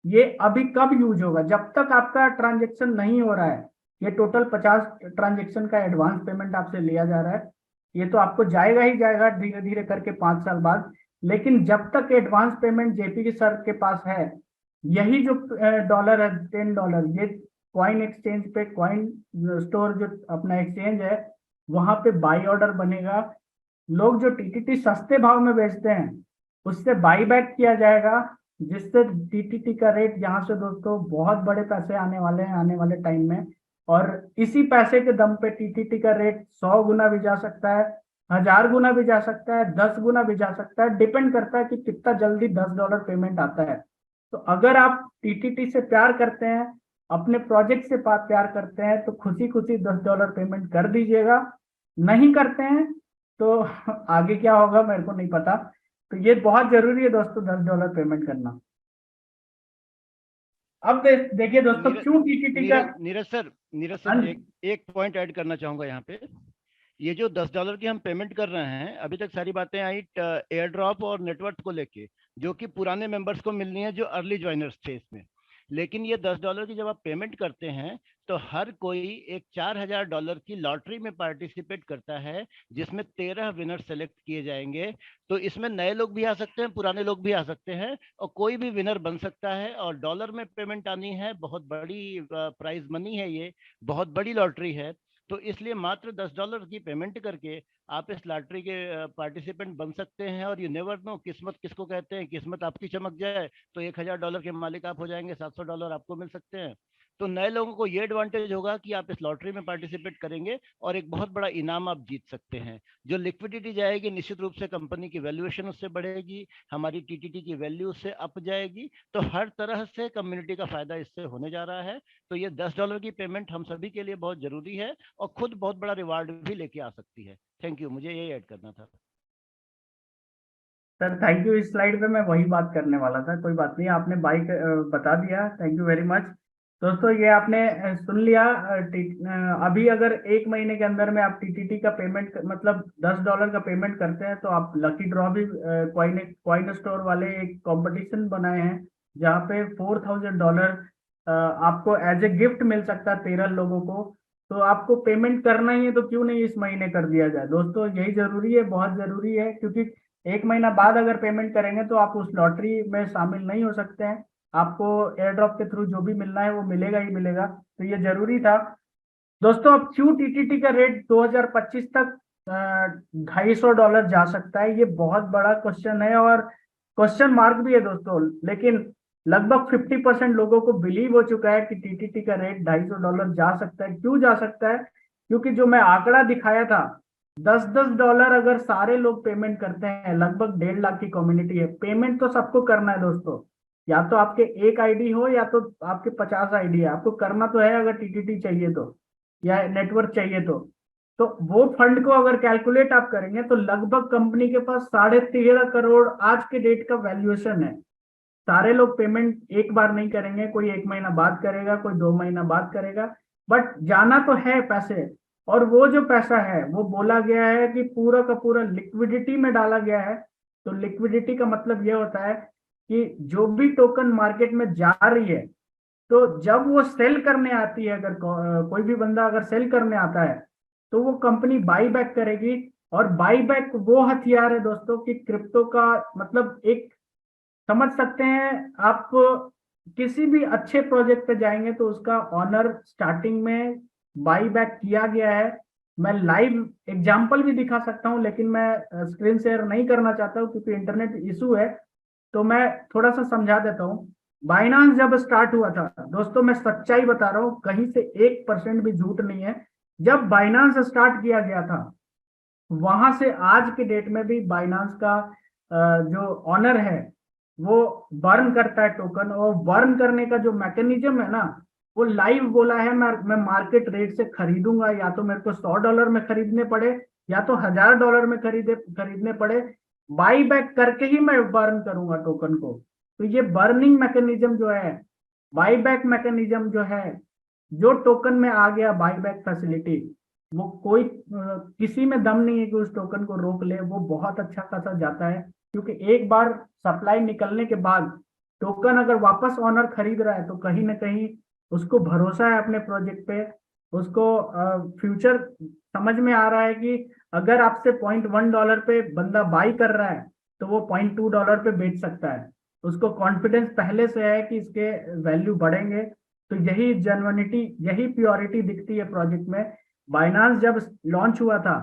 ये अभी कब यूज होगा, जब तक आपका ट्रांजेक्शन नहीं हो रहा है। ये टोटल 50 ट्रांजेक्शन का एडवांस पेमेंट आपसे लिया जा रहा है। ये तो आपको जाएगा ही जाएगा धीरे धीरे करके 5 साल बाद। लेकिन जब तक एडवांस पेमेंट जेपी के सर के पास है, यही जो डॉलर है $10, ये कॉइन एक्सचेंज पे, कॉइन स्टोर जो अपना एक्सचेंज है, वहां पे बाई ऑर्डर बनेगा। लोग जो टीटीटी सस्ते भाव में बेचते हैं, उससे बाई बैक किया जाएगा, जिससे टीटीटी का रेट यहाँ से दोस्तों बहुत बड़े पैसे आने वाले हैं आने वाले टाइम में। और इसी पैसे के दम पे टीटीटी का रेट 100 गुना भी जा सकता है, 1000 गुना भी जा सकता है, 10 गुना भी जा सकता है। डिपेंड करता है कि कितना जल्दी $10 पेमेंट आता है। तो अगर आप टीटीटी से प्यार करते हैं, अपने प्रोजेक्ट से प्यार करते हैं, तो खुशी खुशी $10 पेमेंट कर दीजिएगा। नहीं करते हैं तो आगे क्या होगा मेरे को नहीं पता। तो ये बहुत जरूरी है दोस्तों, $10 पेमेंट करना। अब देखिए दोस्तों, नीरज क्यों टीटीटी का। नीरज नीरज हाँ सर, जी। एक एक पॉइंट ऐड करना चाहूंगा यहाँ पे। ये जो $10 की हम पेमेंट कर रहे हैं, अभी तक सारी बातें आई एयर ड्रॉप और नेटवर्क को लेके, जो कि पुराने मेंबर्स को मिलनी है जो अर्ली ज्वाइनर्स थे इसमें। लेकिन ये $10 की जब आप पेमेंट करते हैं, तो हर कोई एक $4000 की लॉटरी में पार्टिसिपेट करता है, जिसमें 13 विनर सेलेक्ट किए जाएंगे। तो इसमें नए लोग भी आ सकते हैं, पुराने लोग भी आ सकते हैं, और कोई भी विनर बन सकता है। और डॉलर में पेमेंट आनी है, बहुत बड़ी प्राइज मनी है, ये बहुत बड़ी लॉटरी है। तो इसलिए मात्र $10 की पेमेंट करके आप इस लॉटरी के पार्टिसिपेंट बन सकते हैं। और यू नेवर नो, किस्मत किसको कहते हैं, किस्मत आपकी चमक जाए तो $1000 के मालिक आप हो जाएंगे, $700 आपको मिल सकते हैं। तो नए लोगों को ये एडवांटेज होगा कि आप इस लॉटरी में पार्टिसिपेट करेंगे और एक बहुत बड़ा इनाम आप जीत सकते हैं। जो लिक्विडिटी जाएगी, निश्चित रूप से कंपनी की वैल्यूएशन उससे बढ़ेगी, हमारी टीटीटी की वैल्यू उससे अप जाएगी। तो हर तरह से कम्युनिटी का फायदा इससे होने जा रहा है। तो ये $10 की पेमेंट हम सभी के लिए बहुत जरूरी है, और खुद बहुत बड़ा रिवार्ड भी लेके आ सकती है। थैंक यू, मुझे यही ऐड करना था। सर थैंक यू, इस स्लाइड पे मैं वही बात करने वाला था। कोई बात नहीं, आपने बाइक बता दिया, थैंक यू वेरी मच। दोस्तों ये आपने सुन लिया। अभी अगर 1 महीने के अंदर में आप टीटीटी का पेमेंट मतलब $10 का पेमेंट करते हैं तो आप लकी ड्रॉ भी क्वाइन क्वाइन स्टोर वाले एक कंपटीशन बनाए हैं, जहाँ पे $4000 आपको एज ए गिफ्ट मिल सकता है 13 लोगों को। तो आपको पेमेंट करना ही है, तो क्यों नहीं इस महीने कर दिया जाए दोस्तों, यही जरूरी है, बहुत जरूरी है। क्योंकि 1 महीना बाद अगर पेमेंट करेंगे तो आप उस लॉटरी में शामिल नहीं हो सकते हैं। आपको एयर ड्रॉप के थ्रू जो भी मिलना है वो मिलेगा ही मिलेगा। तो ये जरूरी था दोस्तों। अब क्यों टीटीटी का रेट 2025 तक $250 जा सकता है, ये बहुत बड़ा क्वेश्चन है और क्वेश्चन मार्क भी है दोस्तों। लेकिन लगभग 50% लोगों को बिलीव हो चुका है कि टीटीटी का रेट $250 जा सकता है। क्यों जा सकता है? क्योंकि जो मैं आंकड़ा दिखाया था, $10-10 अगर सारे लोग पेमेंट करते हैं, लगभग 1.5 लाख की कम्युनिटी है, पेमेंट तो सबको करना है दोस्तों। या तो आपके एक आईडी हो या तो आपके 50 आईडी है, आपको करना तो है अगर टीटीटी चाहिए तो, या नेटवर्क चाहिए तो वो फंड को अगर कैलकुलेट आप करेंगे तो लगभग कंपनी के पास 13.5 करोड़ आज के डेट का वैल्यूएशन है। सारे लोग पेमेंट एक बार नहीं करेंगे, कोई 1 महीना बाद करेगा, कोई 2 महीना बाद करेगा, बट जाना तो है पैसे। और वो जो पैसा है वो बोला गया है कि पूरा का पूरा लिक्विडिटी में डाला गया है। तो लिक्विडिटी का मतलब ये होता है कि जो भी टोकन मार्केट में जा रही है, तो जब वो सेल करने आती है, अगर कोई भी बंदा अगर सेल करने आता है तो वो कंपनी बाई बैक करेगी। और बाई बैक वो हथियार है दोस्तों कि क्रिप्टो का मतलब एक, समझ सकते हैं आप, किसी भी अच्छे प्रोजेक्ट पे जाएंगे तो उसका ऑनर स्टार्टिंग में बाई बैक किया गया है। मैं लाइव एग्जांपल भी दिखा सकता हूं, लेकिन मैं स्क्रीन शेयर नहीं करना चाहता हूं क्योंकि इंटरनेट इशू है। तो मैं थोड़ा सा समझा देता हूँ। बाइनांस जब स्टार्ट हुआ था दोस्तों, मैं सच्चाई बता रहा हूँ, कहीं से 1% भी झूठ नहीं है। जब बाइनांस स्टार्ट किया गया था, वहां से आज के डेट में भी बाइनांस का जो ऑनर है वो बर्न करता है टोकन। और बर्न करने का जो मैकेनिज्म है ना, वो लाइव बोला है, मैं मार्केट रेट से खरीदूंगा, या तो मेरे को $100 में खरीदने पड़े या तो $1000 में खरीदने पड़े, बाई बैक करके ही मैं बर्न करूंगा टोकन को। तो ये बर्निंग मैकेनिज्म जो है, बाई बैक मैकेनिज्म जो है, जो टोकन में आ गया बाई बैक फैसिलिटी, वो कोई किसी में दम नहीं है कि उस टोकन को रोक ले। वो बहुत अच्छा खासा जाता है, क्योंकि एक बार सप्लाई निकलने के बाद टोकन अगर वापस ऑनर खरीद रहा है तो कहीं ना कहीं उसको भरोसा है अपने प्रोजेक्ट पे, उसको फ्यूचर समझ में आ रहा है कि अगर आपसे $0.1 पे बंदा बाई कर रहा है तो वो $0.2 पे बेच सकता है। उसको कॉन्फिडेंस पहले से है कि इसके वैल्यू बढ़ेंगे। तो यही जेन्युइनिटी, यही प्योरिटी दिखती है प्रोजेक्ट में। बाइनांस जब लॉन्च हुआ था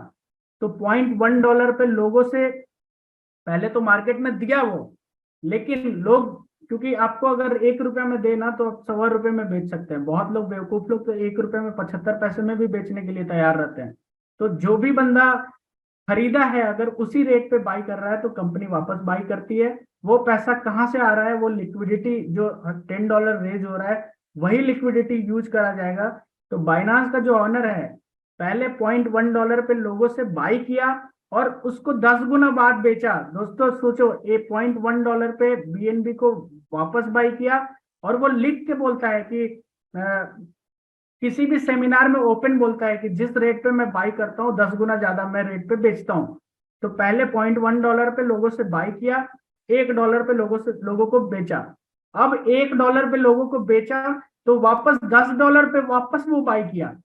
तो $0.1 पे लोगों से पहले तो मार्केट में दिया वो, लेकिन लोग, क्योंकि आपको अगर ₹1 में देना तो आप ₹1.25 में बेच सकते हैं। बहुत लोग बेवकूफ लोग तो ₹1 में 75 पैसे में भी बेचने के लिए तैयार रहते हैं। तो जो भी बंदा खरीदा है अगर उसी रेट पे बाई कर रहा है तो कंपनी वापस बाई करती है। वो पैसा कहाँ से आ रहा है? वो लिक्विडिटी जो $10 रेज हो रहा है, वही लिक्विडिटी यूज करा जाएगा। तो बाइनांस का जो ऑनर है, पहले $0.1 पे लोगों से बाई किया और उसको 10 गुना बाद बेचा। दोस्तों सोचो, $1 पे बीएनबी को वापस बाई किया, और वो लिख के बोलता है कि किसी भी सेमिनार में ओपन बोलता है कि जिस रेट पे मैं बाई करता हूँ 10 गुना ज्यादा मैं रेट पे बेचता हूँ। तो पहले $1 पे लोगों से बाई किया, $1 पे लोगों को बेचा। अब $1 पे लोगों को बेचा, तो वापस $10 पे वापस वो बाई किया।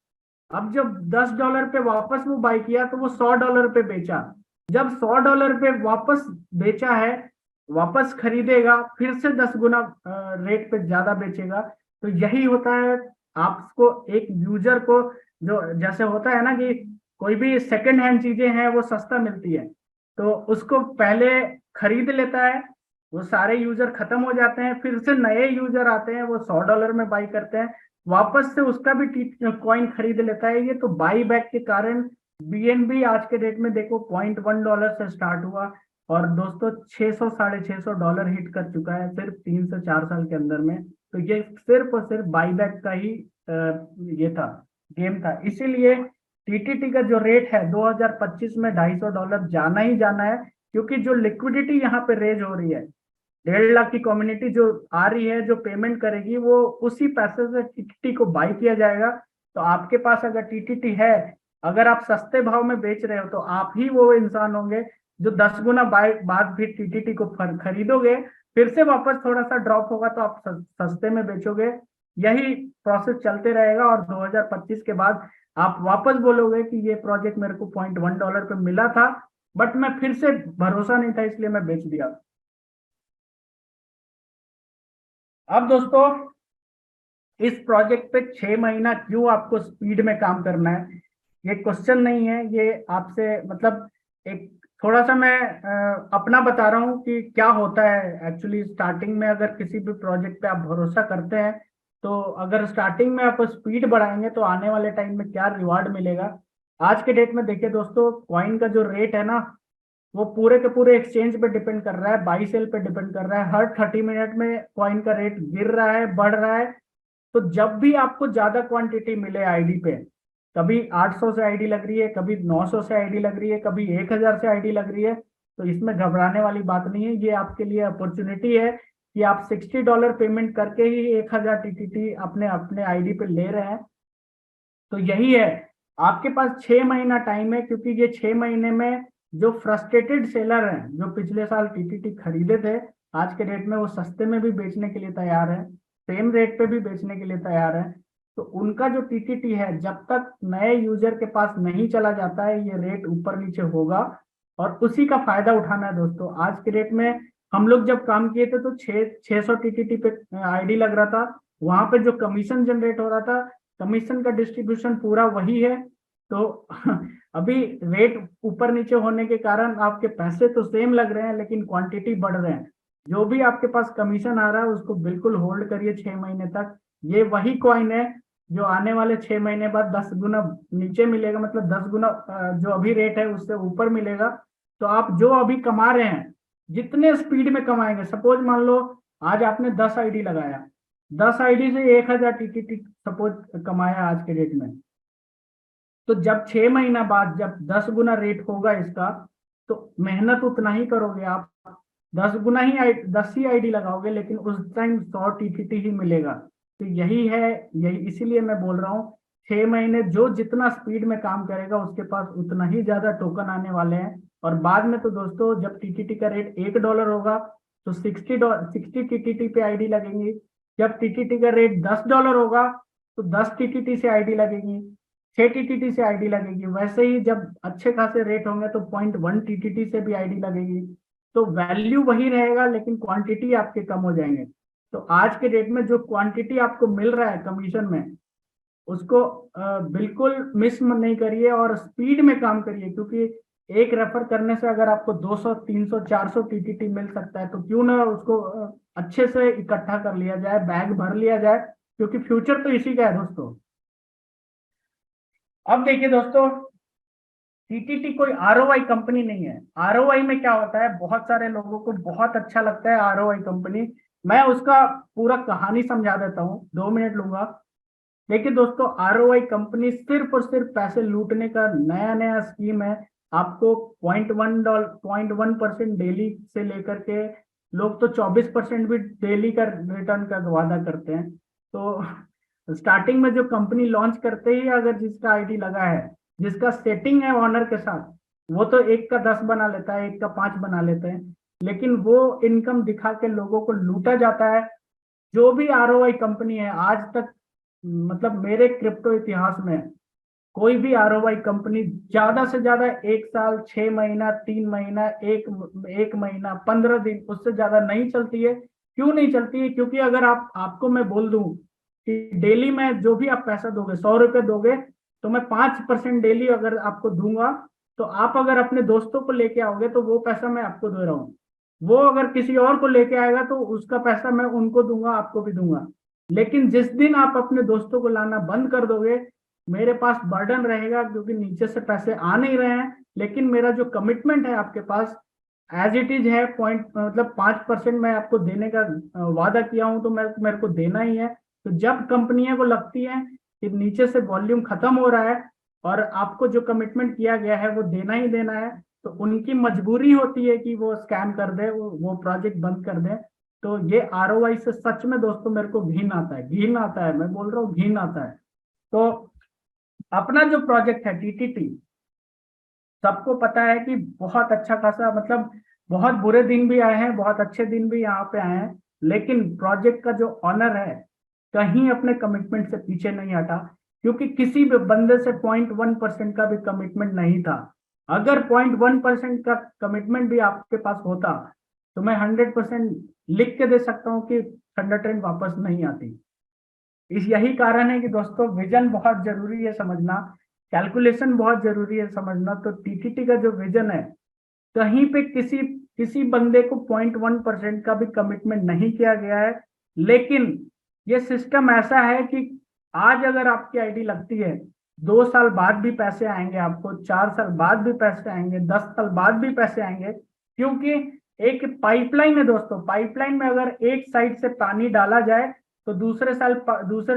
अब जब $10 पे वापस वो बाई किया तो वो $100 पे बेचा। जब $100 पे वापस बेचा है, वापस खरीदेगा, फिर से 10 गुना रेट पे ज्यादा बेचेगा। तो यही होता है आपको, एक यूजर को, जो जैसे होता है ना कि कोई भी सेकंड हैंड चीजें हैं वो सस्ता मिलती है, तो उसको पहले खरीद लेता है, वो सारे यूजर खत्म हो जाते हैं, फिर से नए यूजर आते हैं, वो $100 में बाई करते हैं, वापस से उसका भी कॉइन खरीद लेता है। ये तो बाई बैक के कारण बीएनबी आज के डेट में देखो $0.1 से स्टार्ट हुआ, और दोस्तों 600 $650 हिट कर चुका है सिर्फ 3 से 4 साल के अंदर में। तो ये सिर्फ और सिर्फ बाई बैक का ही ये था, गेम था। इसीलिए टीटीटी का जो रेट है 2025 में $250 जाना ही जाना है, क्योंकि जो लिक्विडिटी यहाँ पे रेज हो रही है, 1.5 लाख की कम्युनिटी जो आ रही है, जो पेमेंट करेगी, वो उसी पैसे से टीटीटी को बाई किया जाएगा। तो आपके पास अगर टीटीटी है, अगर आप सस्ते भाव में बेच रहे हो, तो आप ही वो इंसान होंगे जो 10 गुना बाई बाद भी टीटीटी को खरीदोगे, फिर से वापस थोड़ा सा ड्रॉप होगा तो आप सस्ते में बेचोगे। यही प्रोसेस चलते रहेगा, और 2025 के बाद आप वापस बोलोगे कि ये प्रोजेक्ट मेरे को $0.1 पे मिला था, बट मैं फिर से भरोसा नहीं था इसलिए मैं बेच दिया। अब दोस्तों, इस प्रोजेक्ट पे 6 महीना क्यों आपको स्पीड में काम करना है, ये क्वेश्चन नहीं है, ये आपसे मतलब एक थोड़ा सा मैं अपना बता रहा हूँ कि क्या होता है एक्चुअली। स्टार्टिंग में अगर किसी भी प्रोजेक्ट पे आप भरोसा करते हैं, तो अगर स्टार्टिंग में आप स्पीड बढ़ाएंगे तो आने वाले टाइम में क्या रिवार्ड मिलेगा। आज के डेट में देखिए दोस्तों, कॉइन का जो रेट है ना, वो पूरे के पूरे एक्सचेंज पे डिपेंड कर रहा है, बाई सेल पे डिपेंड कर रहा है। हर 30 मिनट में कॉइन का रेट गिर रहा है, बढ़ रहा है। तो जब भी आपको ज्यादा क्वांटिटी मिले आईडी पे, कभी 800 से आईडी लग रही है, कभी 900 से आईडी लग रही है, कभी 1000 से आईडी लग रही है, तो इसमें घबराने वाली बात नहीं है। ये आपके लिए अपॉर्चुनिटी है कि आप $60 पेमेंट करके ही 1000 टीटीटी अपने अपने आईडी पे ले रहे हैं। तो यही है, आपके पास 6 महीना टाइम है, क्योंकि ये 6 महीने में जो फ्रस्ट्रेटेड सेलर हैं, जो पिछले साल टीटीटी खरीदे थे, आज के डेट में वो सस्ते में भी बेचने के लिए तैयार है, सेम रेट पे भी बेचने के लिए तैयार है। तो उनका जो टीटीटी है, जब तक नए यूजर के पास नहीं चला जाता है, ये रेट ऊपर नीचे होगा, और उसी का फायदा उठाना है दोस्तों। आज के डेट में हम लोग जब काम किए थे तो 600 टीटीटी पे आईडी लग रहा था, वहां पे जो कमीशन जनरेट हो रहा था, कमीशन का डिस्ट्रीब्यूशन पूरा वही है। तो अभी रेट ऊपर नीचे होने के कारण आपके पैसे तो सेम लग रहे हैं, लेकिन क्वांटिटी बढ़ रहे हैं। जो भी आपके पास कमीशन आ रहा है उसको बिल्कुल होल्ड करिए 6 महीने तक। ये वही कॉइन है जो आने वाले 6 महीने बाद 10 गुना नीचे मिलेगा, मतलब 10 गुना जो अभी रेट है उससे ऊपर मिलेगा। तो आप जो अभी कमा रहे हैं, जितने स्पीड में कमाएंगे, सपोज मान लो आज आपने 10 आईडी लगाया, 10 आईडी से 1000 टीटीटी सपोज कमाया आज के डेट में, तो जब 6 महीना बाद जब 10 गुना रेट होगा इसका, तो मेहनत उतना ही करोगे आप, 10 ही आईडी लगाओगे, लेकिन उस टाइम 100 टीटीटी ही मिलेगा। तो यही है, यही इसीलिए मैं बोल रहा हूँ, 6 महीने जो जितना स्पीड में काम करेगा उसके पास उतना ही ज्यादा टोकन आने वाले हैं। और बाद में तो दोस्तों, जब टीटीटी का रेट $1 होगा तो 60 टीटीटी पे आईडी लगेंगी। जब टीटीटी का रेट $10 होगा तो 10 टीटीटी से आईडी लगेगी, 6 टीटीटी से आईडी लगेगी। वैसे ही जब अच्छे खासे रेट होंगे तो 0.1 टीटीटी से भी आईडी लगेगी। तो वैल्यू वही रहेगा, लेकिन क्वांटिटी आपके कम हो जाएंगे। तो आज के डेट में जो क्वांटिटी आपको मिल रहा है कमीशन में, उसको बिल्कुल मिस नहीं करिए और स्पीड में काम करिए, क्योंकि एक रेफर करने से अगर आपको 200 300 400 टीटीटी मिल सकता है, तो क्यों ना उसको अच्छे से इकट्ठा कर लिया जाए, बैग भर लिया जाए, क्योंकि फ्यूचर तो इसी का है दोस्तों। अब देखिए दोस्तों, टीटीटी कोई आरओआई कंपनी नहीं है। आरओआई में क्या होता है, बहुत सारे लोगों को बहुत अच्छा लगता है आरओआई कंपनी। मैं उसका पूरा कहानी समझा देता हूँ, 2 मिनट लूंगा। देखिए दोस्तों, आरओआई कंपनी सिर्फ और सिर्फ पैसे लूटने का नया नया स्कीम है। आपको 0.1% डेली से लेकर के लोग तो 24% भी डेली का रिटर्न का वादा करते हैं। तो स्टार्टिंग में जो कंपनी लॉन्च करते ही अगर जिसका आईडी लगा है, जिसका सेटिंग है ऑनर के साथ, वो तो 1 का 10 बना लेता है, 1 का 5 बना लेते हैं, लेकिन वो इनकम दिखा के लोगों को लूटा जाता है। जो भी आरओआई कंपनी है आज तक, मतलब मेरे क्रिप्टो इतिहास में कोई भी आरओआई कंपनी ज्यादा से ज्यादा 1 साल, 6 महीना, 3 महीना, एक महीना, 15 दिन, उससे ज्यादा नहीं चलती है। क्यों नहीं चलती है? क्योंकि अगर आपको मैं बोल दूं कि डेली में जो भी आप पैसा दोगे, 100 रुपये दोगे, तो मैं 5% डेली अगर आपको दूंगा, तो आप अगर अपने दोस्तों को लेके आओगे तो वो पैसा मैं आपको दे रहा हूँ। वो अगर किसी और को लेके आएगा तो उसका पैसा मैं उनको दूंगा, आपको भी दूंगा। लेकिन जिस दिन आप अपने दोस्तों को लाना बंद कर दोगे, मेरे पास बर्डन रहेगा, क्योंकि नीचे से पैसे आ नहीं रहे हैं, लेकिन मेरा जो कमिटमेंट है आपके पास एज इट इज है, पॉइंट मतलब 5% मैं आपको देने का वादा किया हूं, तो मेरे को देना ही है। तो जब कंपनियों को लगती है कि नीचे से वॉल्यूम खत्म हो रहा है और आपको जो कमिटमेंट किया गया है वो देना ही देना है, तो उनकी मजबूरी होती है कि वो स्कैम कर दे, वो प्रोजेक्ट बंद कर दे। तो ये आरओआई से सच में दोस्तों मेरे को घिन आता है, घिन आता है, मैं बोल रहा हूँ घिन आता है। तो अपना जो प्रोजेक्ट है टीटीटी, सबको पता है कि बहुत अच्छा खासा, मतलब बहुत बुरे दिन भी आए हैं, बहुत अच्छे दिन भी यहाँ पे आए हैं, लेकिन प्रोजेक्ट का जो ऑनर है कहीं अपने कमिटमेंट से पीछे नहीं हटा, क्योंकि किसी भी बंदे से 0.1% का भी कमिटमेंट नहीं था। अगर 0.1% का कमिटमेंट भी आपके पास होता, तो मैं 100% लिख के दे सकता हूँ कि थंडर ट्रेन वापस नहीं आती। इस यही कारण है कि दोस्तों विजन बहुत जरूरी है समझना, कैलकुलेशन बहुत जरूरी है समझना। तो टीटीटी का जो विजन है, कहीं पे किसी किसी बंदे को 0.1% का भी कमिटमेंट नहीं किया गया है। लेकिन ये सिस्टम ऐसा है कि आज अगर आपकी आईडी लगती है, 2 साल बाद भी पैसे आएंगे आपको, 4 साल बाद भी पैसे आएंगे, 10 साल बाद भी पैसे आएंगे, क्योंकि एक पाइपलाइन है दोस्तों। पाइपलाइन में अगर एक साइड से पानी डाला जाए तो दूसरे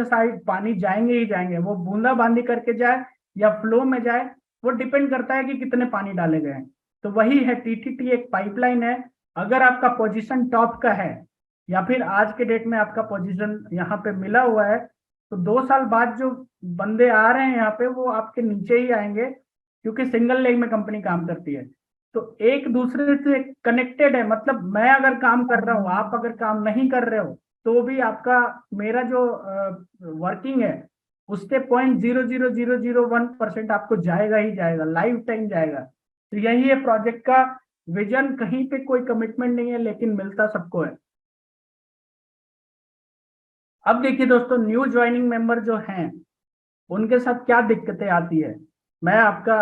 साइड पानी जाएंगे ही जाएंगे, वो बूंदा बांदी करके जाए या फ्लो में जाए, वो डिपेंड करता है कि कितने पानी डाले गए हैं। तो वही है, टीटीटी एक पाइपलाइन है। अगर आपका पोजीशन टॉप का है, या फिर आज के डेट में आपका पोजीशन यहाँ पे मिला हुआ है, तो 2 साल बाद जो बंदे आ रहे हैं यहाँ पे, वो आपके नीचे ही आएंगे, क्योंकि सिंगल लेग में कंपनी काम करती है। तो एक दूसरे से कनेक्टेड है, मतलब मैं अगर काम कर रहा हूँ, आप अगर काम नहीं कर रहे हो, तो भी आपका, मेरा जो वर्किंग है उससे 0.00001% आपको जाएगा ही जाएगा, लाइफ टाइम जाएगा। तो यही है प्रोजेक्ट का विजन, कहीं पे कोई कमिटमेंट नहीं है, लेकिन मिलता सबको है। अब देखिए दोस्तों, न्यू ज्वाइनिंग मेंबर जो हैं उनके साथ क्या दिक्कतें आती है। मैं आपका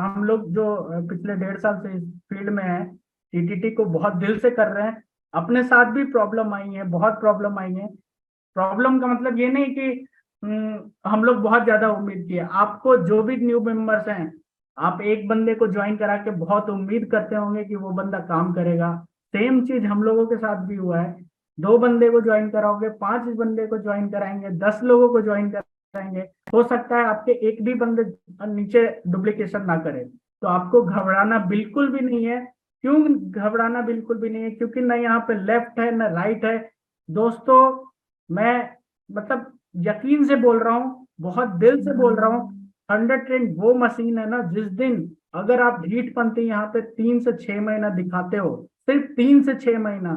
हम लोग जो पिछले 1.5 साल से इस फील्ड में हैं, टीटीटी को बहुत दिल से कर रहे हैं। अपने साथ भी प्रॉब्लम आई है, बहुत प्रॉब्लम आई है। प्रॉब्लम का मतलब ये नहीं कि हम लोग बहुत ज्यादा उम्मीद किए। आपको जो भी न्यू मेंबर्स हैं, आप एक बंदे को ज्वाइन करा के बहुत उम्मीद करते होंगे कि वो बंदा काम करेगा। सेम चीज हम लोगों के साथ भी हुआ है। 2 बंदे को ज्वाइन कराओगे, 5 बंदे को ज्वाइन कराएंगे, 10 लोगों को ज्वाइन कराएंगे, हो सकता है आपके एक भी बंदे नीचे डुप्लीकेशन ना करे। तो आपको घबराना बिल्कुल भी नहीं है। क्यों घबराना बिल्कुल भी नहीं है? क्योंकि ना यहाँ पे लेफ्ट है ना राइट है दोस्तों। मैं मतलब यकीन से बोल रहा हूँ, बहुत दिल से बोल रहा हूँ, 100 ट्रेंड वो मशीन है ना, जिस दिन अगर आप हीटपंथी यहाँ पे 3 से 6 महीना दिखाते हो, सिर्फ 3 से 6 महीना,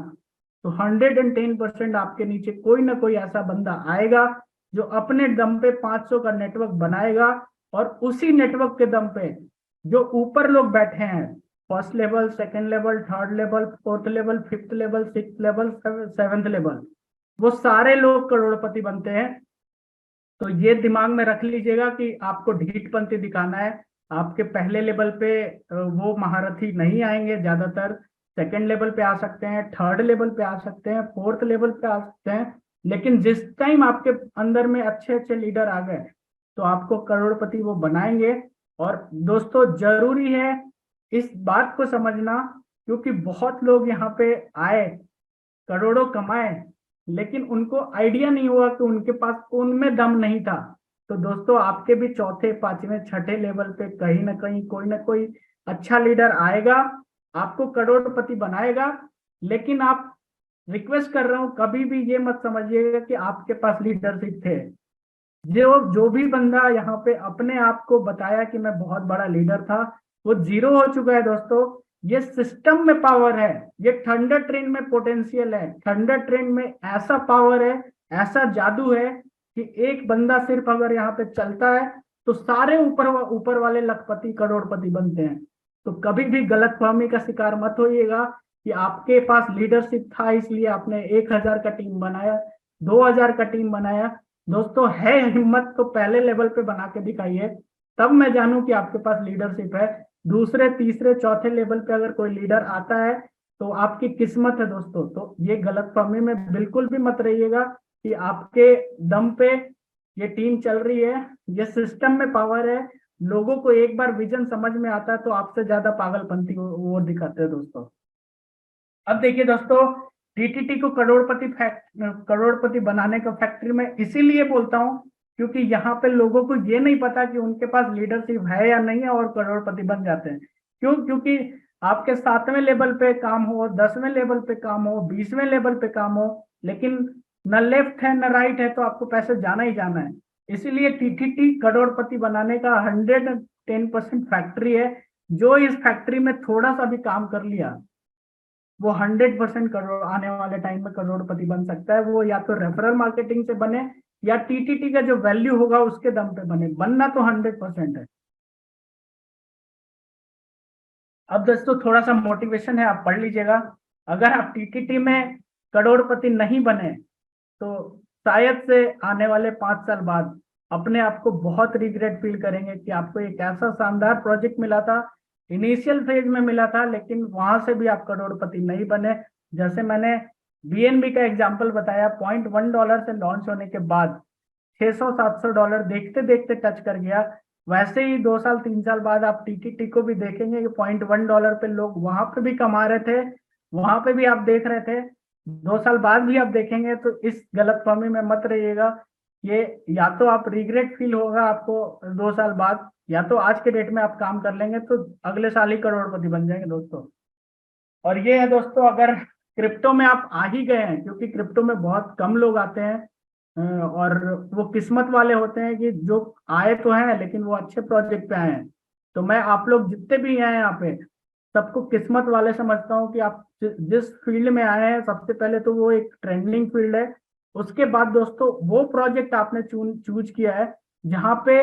तो 110% आपके नीचे कोई ना कोई ऐसा बंदा आएगा जो अपने दम पे 500 का नेटवर्क बनाएगा। और उसी नेटवर्क के दम पे जो ऊपर लोग बैठे हैं, first level, second level, third level, fourth level, fifth level, six level, seventh level, वो सारे लोग करोड़पति बनते हैं। तो ये दिमाग में रख लीजिएगा कि आपको ढीठपंथी दिखाना है। आपके पहले लेवल पे वो महारथी नहीं आएंगे ज्यादातर, सेकंड लेवल पे आ सकते हैं, थर्ड लेवल पे आ सकते हैं, फोर्थ लेवल पे आ सकते हैं। लेकिन जिस टाइम आपके अंदर में अच्छे अच्छे लीडर आ गए, तो आपको करोड़पति वो बनाएंगे। और दोस्तों जरूरी है इस बात को समझना, क्योंकि बहुत लोग यहाँ पे आए, करोड़ों कमाए, लेकिन उनको आइडिया नहीं हुआ कि उनके पास उनमें दम नहीं था। तो दोस्तों आपके भी चौथे, पांचवें, छठे लेवल पे कहीं ना कहीं कोई ना कोई अच्छा लीडर आएगा, आपको करोड़पति बनाएगा। लेकिन आप, रिक्वेस्ट कर रहा हूं, कभी भी ये मत समझिएगा कि आपके पास लीडरशिप थे। जो जो भी बंदा यहाँ पे अपने आप को बताया कि मैं बहुत बड़ा लीडर था, वो जीरो हो चुका है दोस्तों। ये सिस्टम में पावर है, ये थंडर ट्रेन में पोटेंशियल है। थंडर ट्रेन में ऐसा पावर है, ऐसा जादू है कि एक बंदा सिर्फ अगर यहाँ पे चलता है तो सारे ऊपर ऊपर वाले लखपति करोड़पति बनते हैं। तो कभी भी गलतफहमी का शिकार मत होइएगा कि आपके पास लीडरशिप था इसलिए आपने 1,000 का टीम बनाया, 2,000 का टीम बनाया। दोस्तों, है हिम्मत तो पहले लेवल पे बना के दिखाइए, तब मैं जानूं कि आपके पास लीडरशिप है। दूसरे तीसरे चौथे लेवल पे अगर कोई लीडर आता है तो आपकी किस्मत है दोस्तों। तो ये गलतफहमी में बिल्कुल भी मत रहिएगा कि आपके दम पे ये टीम चल रही है। ये सिस्टम में पावर है। लोगों को एक बार विजन समझ में आता है तो आपसे ज्यादा पागलपंती वो दिखाते हैं दोस्तों। अब देखिए दोस्तों, टीटीटी को करोड़पति बनाने का फैक्ट्री में इसीलिए बोलता हूँ क्योंकि यहाँ पे लोगों को ये नहीं पता कि उनके पास लीडरशिप है या नहीं है और करोड़पति बन जाते हैं। क्यों? क्योंकि आपके 7वें लेवल पे काम हो, 10वें लेवल पे काम हो, 20वें लेवल पे काम हो, लेकिन न लेफ्ट है न राइट है तो आपको पैसे जाना ही जाना है। इसीलिए टीटीटी करोड़पति बनाने का 110% फैक्ट्री है। जो इस फैक्ट्री में थोड़ा सा भी काम कर लिया वो 100% करोड़ आने वाले टाइम में करोड़पति बन सकता है। वो या तो रेफरल मार्केटिंग से बने या टीटीटी का जो वैल्यू होगा उसके दम पे बने। बनना तो 100% है। अब दोस्तों, थोड़ा सा मोटिवेशन है, आप पढ़ लीजिएगा। अगर आप टीटीटी में करोड़पति नहीं बने तो शायद से आने वाले 5 साल बाद अपने आप को बहुत रिग्रेट फील करेंगे कि आपको एक ऐसा शानदार प्रोजेक्ट मिला था, इनिशियल फेज में मिला था, लेकिन वहां से भी आप करोड़पति नहीं बने। जैसे मैंने बीएनबी का एग्जांपल बताया, $0.1 से लॉन्च होने के बाद $600-700 देखते देखते टच कर गया। वैसे ही 2 साल 3 साल बाद आप टीटीटी को भी देखेंगे कि $0.1 पे लोग वहां पे भी कमा रहे थे, वहां पे भी आप देख रहे थे। 2 साल बाद भी आप देखेंगे। तो इस गलतफहमी में मत रहिएगा। ये या तो आप रिग्रेट फील होगा आपको 2 साल बाद, या तो आज के डेट में आप काम कर लेंगे तो अगले साल ही करोड़पति बन जाएंगे दोस्तों। और ये है दोस्तों, अगर क्रिप्टो में आप आ ही गए हैं, क्योंकि क्रिप्टो में बहुत कम लोग आते हैं और वो किस्मत वाले होते हैं कि जो आए तो हैं लेकिन वो अच्छे प्रोजेक्ट पे आए हैं। तो मैं आप लोग जितने भी हैं यहाँ पे सबको किस्मत वाले समझता हूँ कि आप जिस फील्ड में आए हैं, सबसे पहले तो वो एक ट्रेंडिंग फील्ड है। उसके बाद दोस्तों वो प्रोजेक्ट आपने चूज किया है जहाँ पे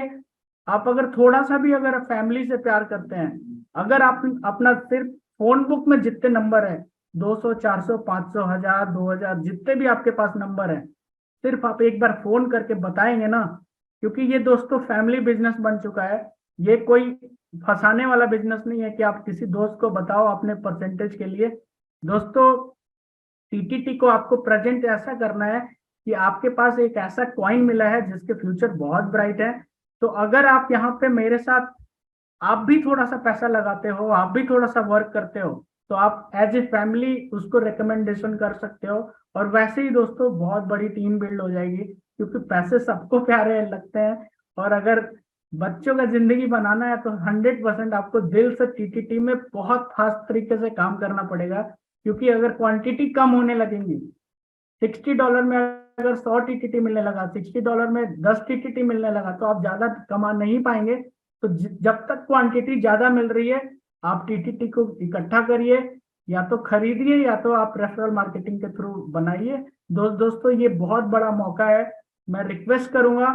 आप अगर थोड़ा सा भी अगर फैमिली से प्यार करते हैं, अगर आप अपना सिर्फ फोन बुक में जितने नंबर है, 200 400 500 1000 2000 जितने भी आपके पास नंबर है, सिर्फ आप एक बार फोन करके बताएंगे ना, क्योंकि ये दोस्तों फैमिली बिजनेस बन चुका है। ये कोई फंसाने वाला बिजनेस नहीं है कि आप किसी दोस्त को बताओ अपने परसेंटेज के लिए। दोस्तों, टीटीटी को आपको प्रेजेंट ऐसा करना है कि आपके पास एक ऐसा कॉइन मिला है जिसके फ्यूचर बहुत ब्राइट है। तो अगर आप यहाँ पे मेरे साथ, आप भी थोड़ा सा पैसा लगाते हो, आप भी थोड़ा सा वर्क करते हो, तो आप एज ए फैमिली उसको रिकमेंडेशन कर सकते हो। और वैसे ही दोस्तों बहुत बड़ी टीम बिल्ड हो जाएगी, क्योंकि पैसे सबको प्यारे लगते हैं। और अगर बच्चों का जिंदगी बनाना है तो 100% आपको दिल से टीटीटी में बहुत फास्ट तरीके से काम करना पड़ेगा। क्योंकि अगर क्वांटिटी कम होने लगेंगी, $60 में अगर 100 टीटीटी मिलने लगा, $60 में 10 टीटीटी मिलने लगा, तो आप ज्यादा कमा नहीं पाएंगे। तो जब तक क्वांटिटी ज्यादा मिल रही है, आप टीटीटी को इकट्ठा करिए, या तो खरीदिए या तो आप रेफरल मार्केटिंग के थ्रू बनाइए। दोस्तों, ये बहुत बड़ा मौका है। मैं रिक्वेस्ट करूंगा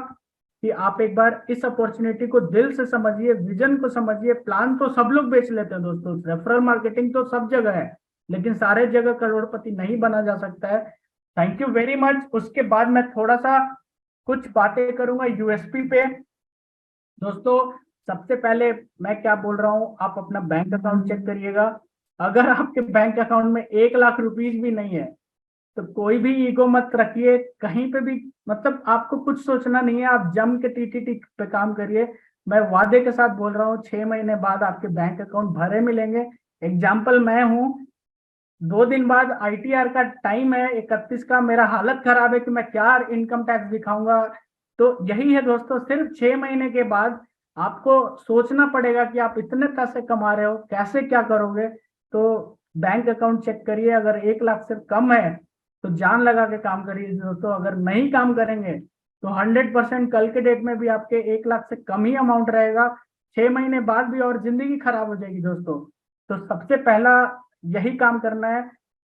कि आप एक बार इस अपॉर्चुनिटी को दिल से समझिए, विजन को समझिए। प्लान तो सब लोग बेच लेते हैं दोस्तों, रेफरल मार्केटिंग तो सब जगह है, लेकिन सारे जगह करोड़पति नहीं बना जा सकता है। Thank you very much. उसके बाद मैं थोड़ा सा कुछ बातें करूंगा यूएसपी पे। दोस्तों, सबसे पहले मैं क्या बोल रहा हूँ, आप अपना बैंक अकाउंट चेक करिएगा। अगर आपके बैंक अकाउंट में 1 लाख रुपीज भी नहीं है तो कोई भी ईगो मत रखिए कहीं पे भी। मतलब आपको कुछ सोचना नहीं है, आप जम के टीटीटी पे काम करिए। मैं वादे के साथ बोल रहा हूँ, 6 महीने बाद आपके बैंक अकाउंट भरे मिलेंगे। एग्जाम्पल मैं हूँ। 2 दिन बाद आईटीआर का टाइम है 31 का, मेरा हालत खराब है कि मैं क्या इनकम टैक्स दिखाऊंगा। तो यही है दोस्तों, सिर्फ 6 महीने के बाद आपको सोचना पड़ेगा कि आप इतने पैसे कमा रहे हो, कैसे क्या करोगे। तो बैंक अकाउंट चेक करिए, अगर 1 लाख से कम है तो जान लगा के काम करिए दोस्तों। अगर नहीं काम करेंगे तो 100% कल के डेट में भी आपके 1 लाख से कम ही अमाउंट रहेगा, 6 महीने बाद भी, और जिंदगी खराब हो जाएगी दोस्तों। तो सबसे पहला यही काम करना है।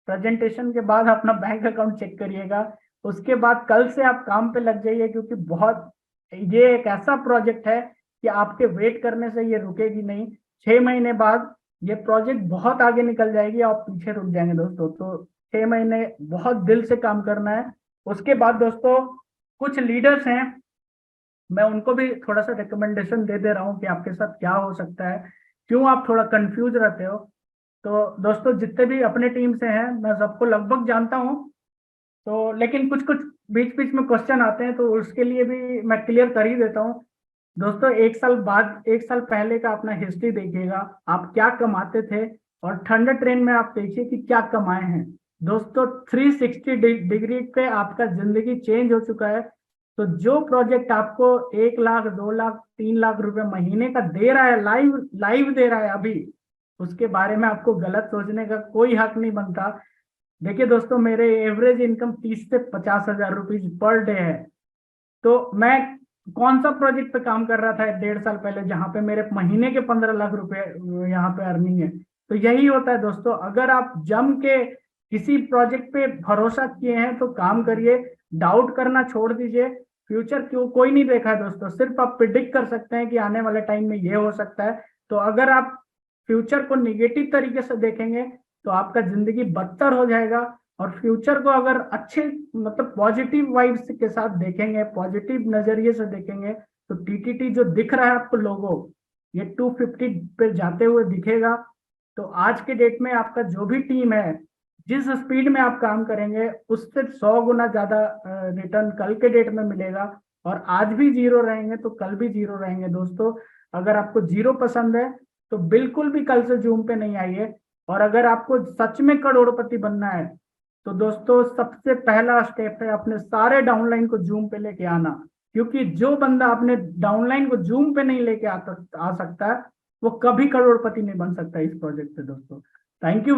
प्रेजेंटेशन के बाद अपना बैंक अकाउंट चेक करिएगा, उसके बाद कल से आप काम पे लग जाइए, क्योंकि बहुत, ये एक ऐसा प्रोजेक्ट है कि आपके वेट करने से ये रुकेगी नहीं। 6 महीने बाद ये प्रोजेक्ट बहुत आगे निकल जाएगी, आप पीछे रुक जाएंगे दोस्तों। तो 6 महीने बहुत दिल से काम करना है। उसके बाद दोस्तों कुछ लीडर्स हैं, मैं उनको भी थोड़ा सा रिकमेंडेशन दे दे रहा हूँ कि आपके साथ क्या हो सकता है, क्यों आप थोड़ा कंफ्यूज रहते हो। तो दोस्तों जितने भी अपने टीम से हैं, मैं सबको लगभग जानता हूँ। तो लेकिन कुछ कुछ बीच बीच में क्वेश्चन आते हैं, तो उसके लिए भी मैं क्लियर कर ही देता हूँ। दोस्तों 1 साल बाद, 1 साल पहले का अपना हिस्ट्री देखिएगा, आप क्या कमाते थे, और थंडर ट्रेन में आप देखिए कि क्या कमाए हैं। दोस्तों 360 डिग्री पे आपका जिंदगी चेंज हो चुका है। तो जो प्रोजेक्ट आपको 1 लाख, 2 लाख, 3 लाख रुपए महीने का दे रहा है, लाइव लाइव दे रहा है अभी, उसके बारे में आपको गलत सोचने का कोई हक नहीं बनता। देखिए दोस्तों, मेरे एवरेज इनकम 30 से 50 हजार रुपीज पर डे है। तो मैं कौन सा प्रोजेक्ट पे काम कर रहा था 1.5 साल पहले, जहां पे मेरे महीने के 15 लाख रुपए यहाँ पे अर्निंग है। तो यही होता है दोस्तों, अगर आप जम के किसी प्रोजेक्ट पे भरोसा किए हैं तो काम करिए, डाउट करना छोड़ दीजिए। फ्यूचर क्यों कोई नहीं देखा है दोस्तों, सिर्फ आप प्रिडिक्ट कर सकते हैं कि आने वाले टाइम में ये हो सकता है। तो अगर आप फ्यूचर को निगेटिव तरीके से देखेंगे तो आपका जिंदगी बदतर हो जाएगा। और फ्यूचर को अगर अच्छे, मतलब पॉजिटिव वाइब्स के साथ देखेंगे, पॉजिटिव नजरिए से देखेंगे, तो टीटीटी जो दिख रहा है आपको लोगो, ये 250 पे जाते हुए दिखेगा। तो आज के डेट में आपका जो भी टीम है, जिस स्पीड में आप काम करेंगे उससे 100 गुना ज्यादा रिटर्न कल के डेट में मिलेगा। और आज भी जीरो रहेंगे तो कल भी जीरो रहेंगे दोस्तों। अगर आपको जीरो पसंद है तो बिल्कुल भी कल से जूम पे नहीं आइए। और अगर आपको सच में करोड़पति बनना है तो दोस्तों सबसे पहला स्टेप है अपने सारे डाउनलाइन को जूम पे लेके आना। क्योंकि जो बंदा अपने डाउनलाइन को जूम पे नहीं लेके आ सकता है, वो कभी करोड़पति नहीं बन सकता इस प्रोजेक्ट से दोस्तों। Thank you.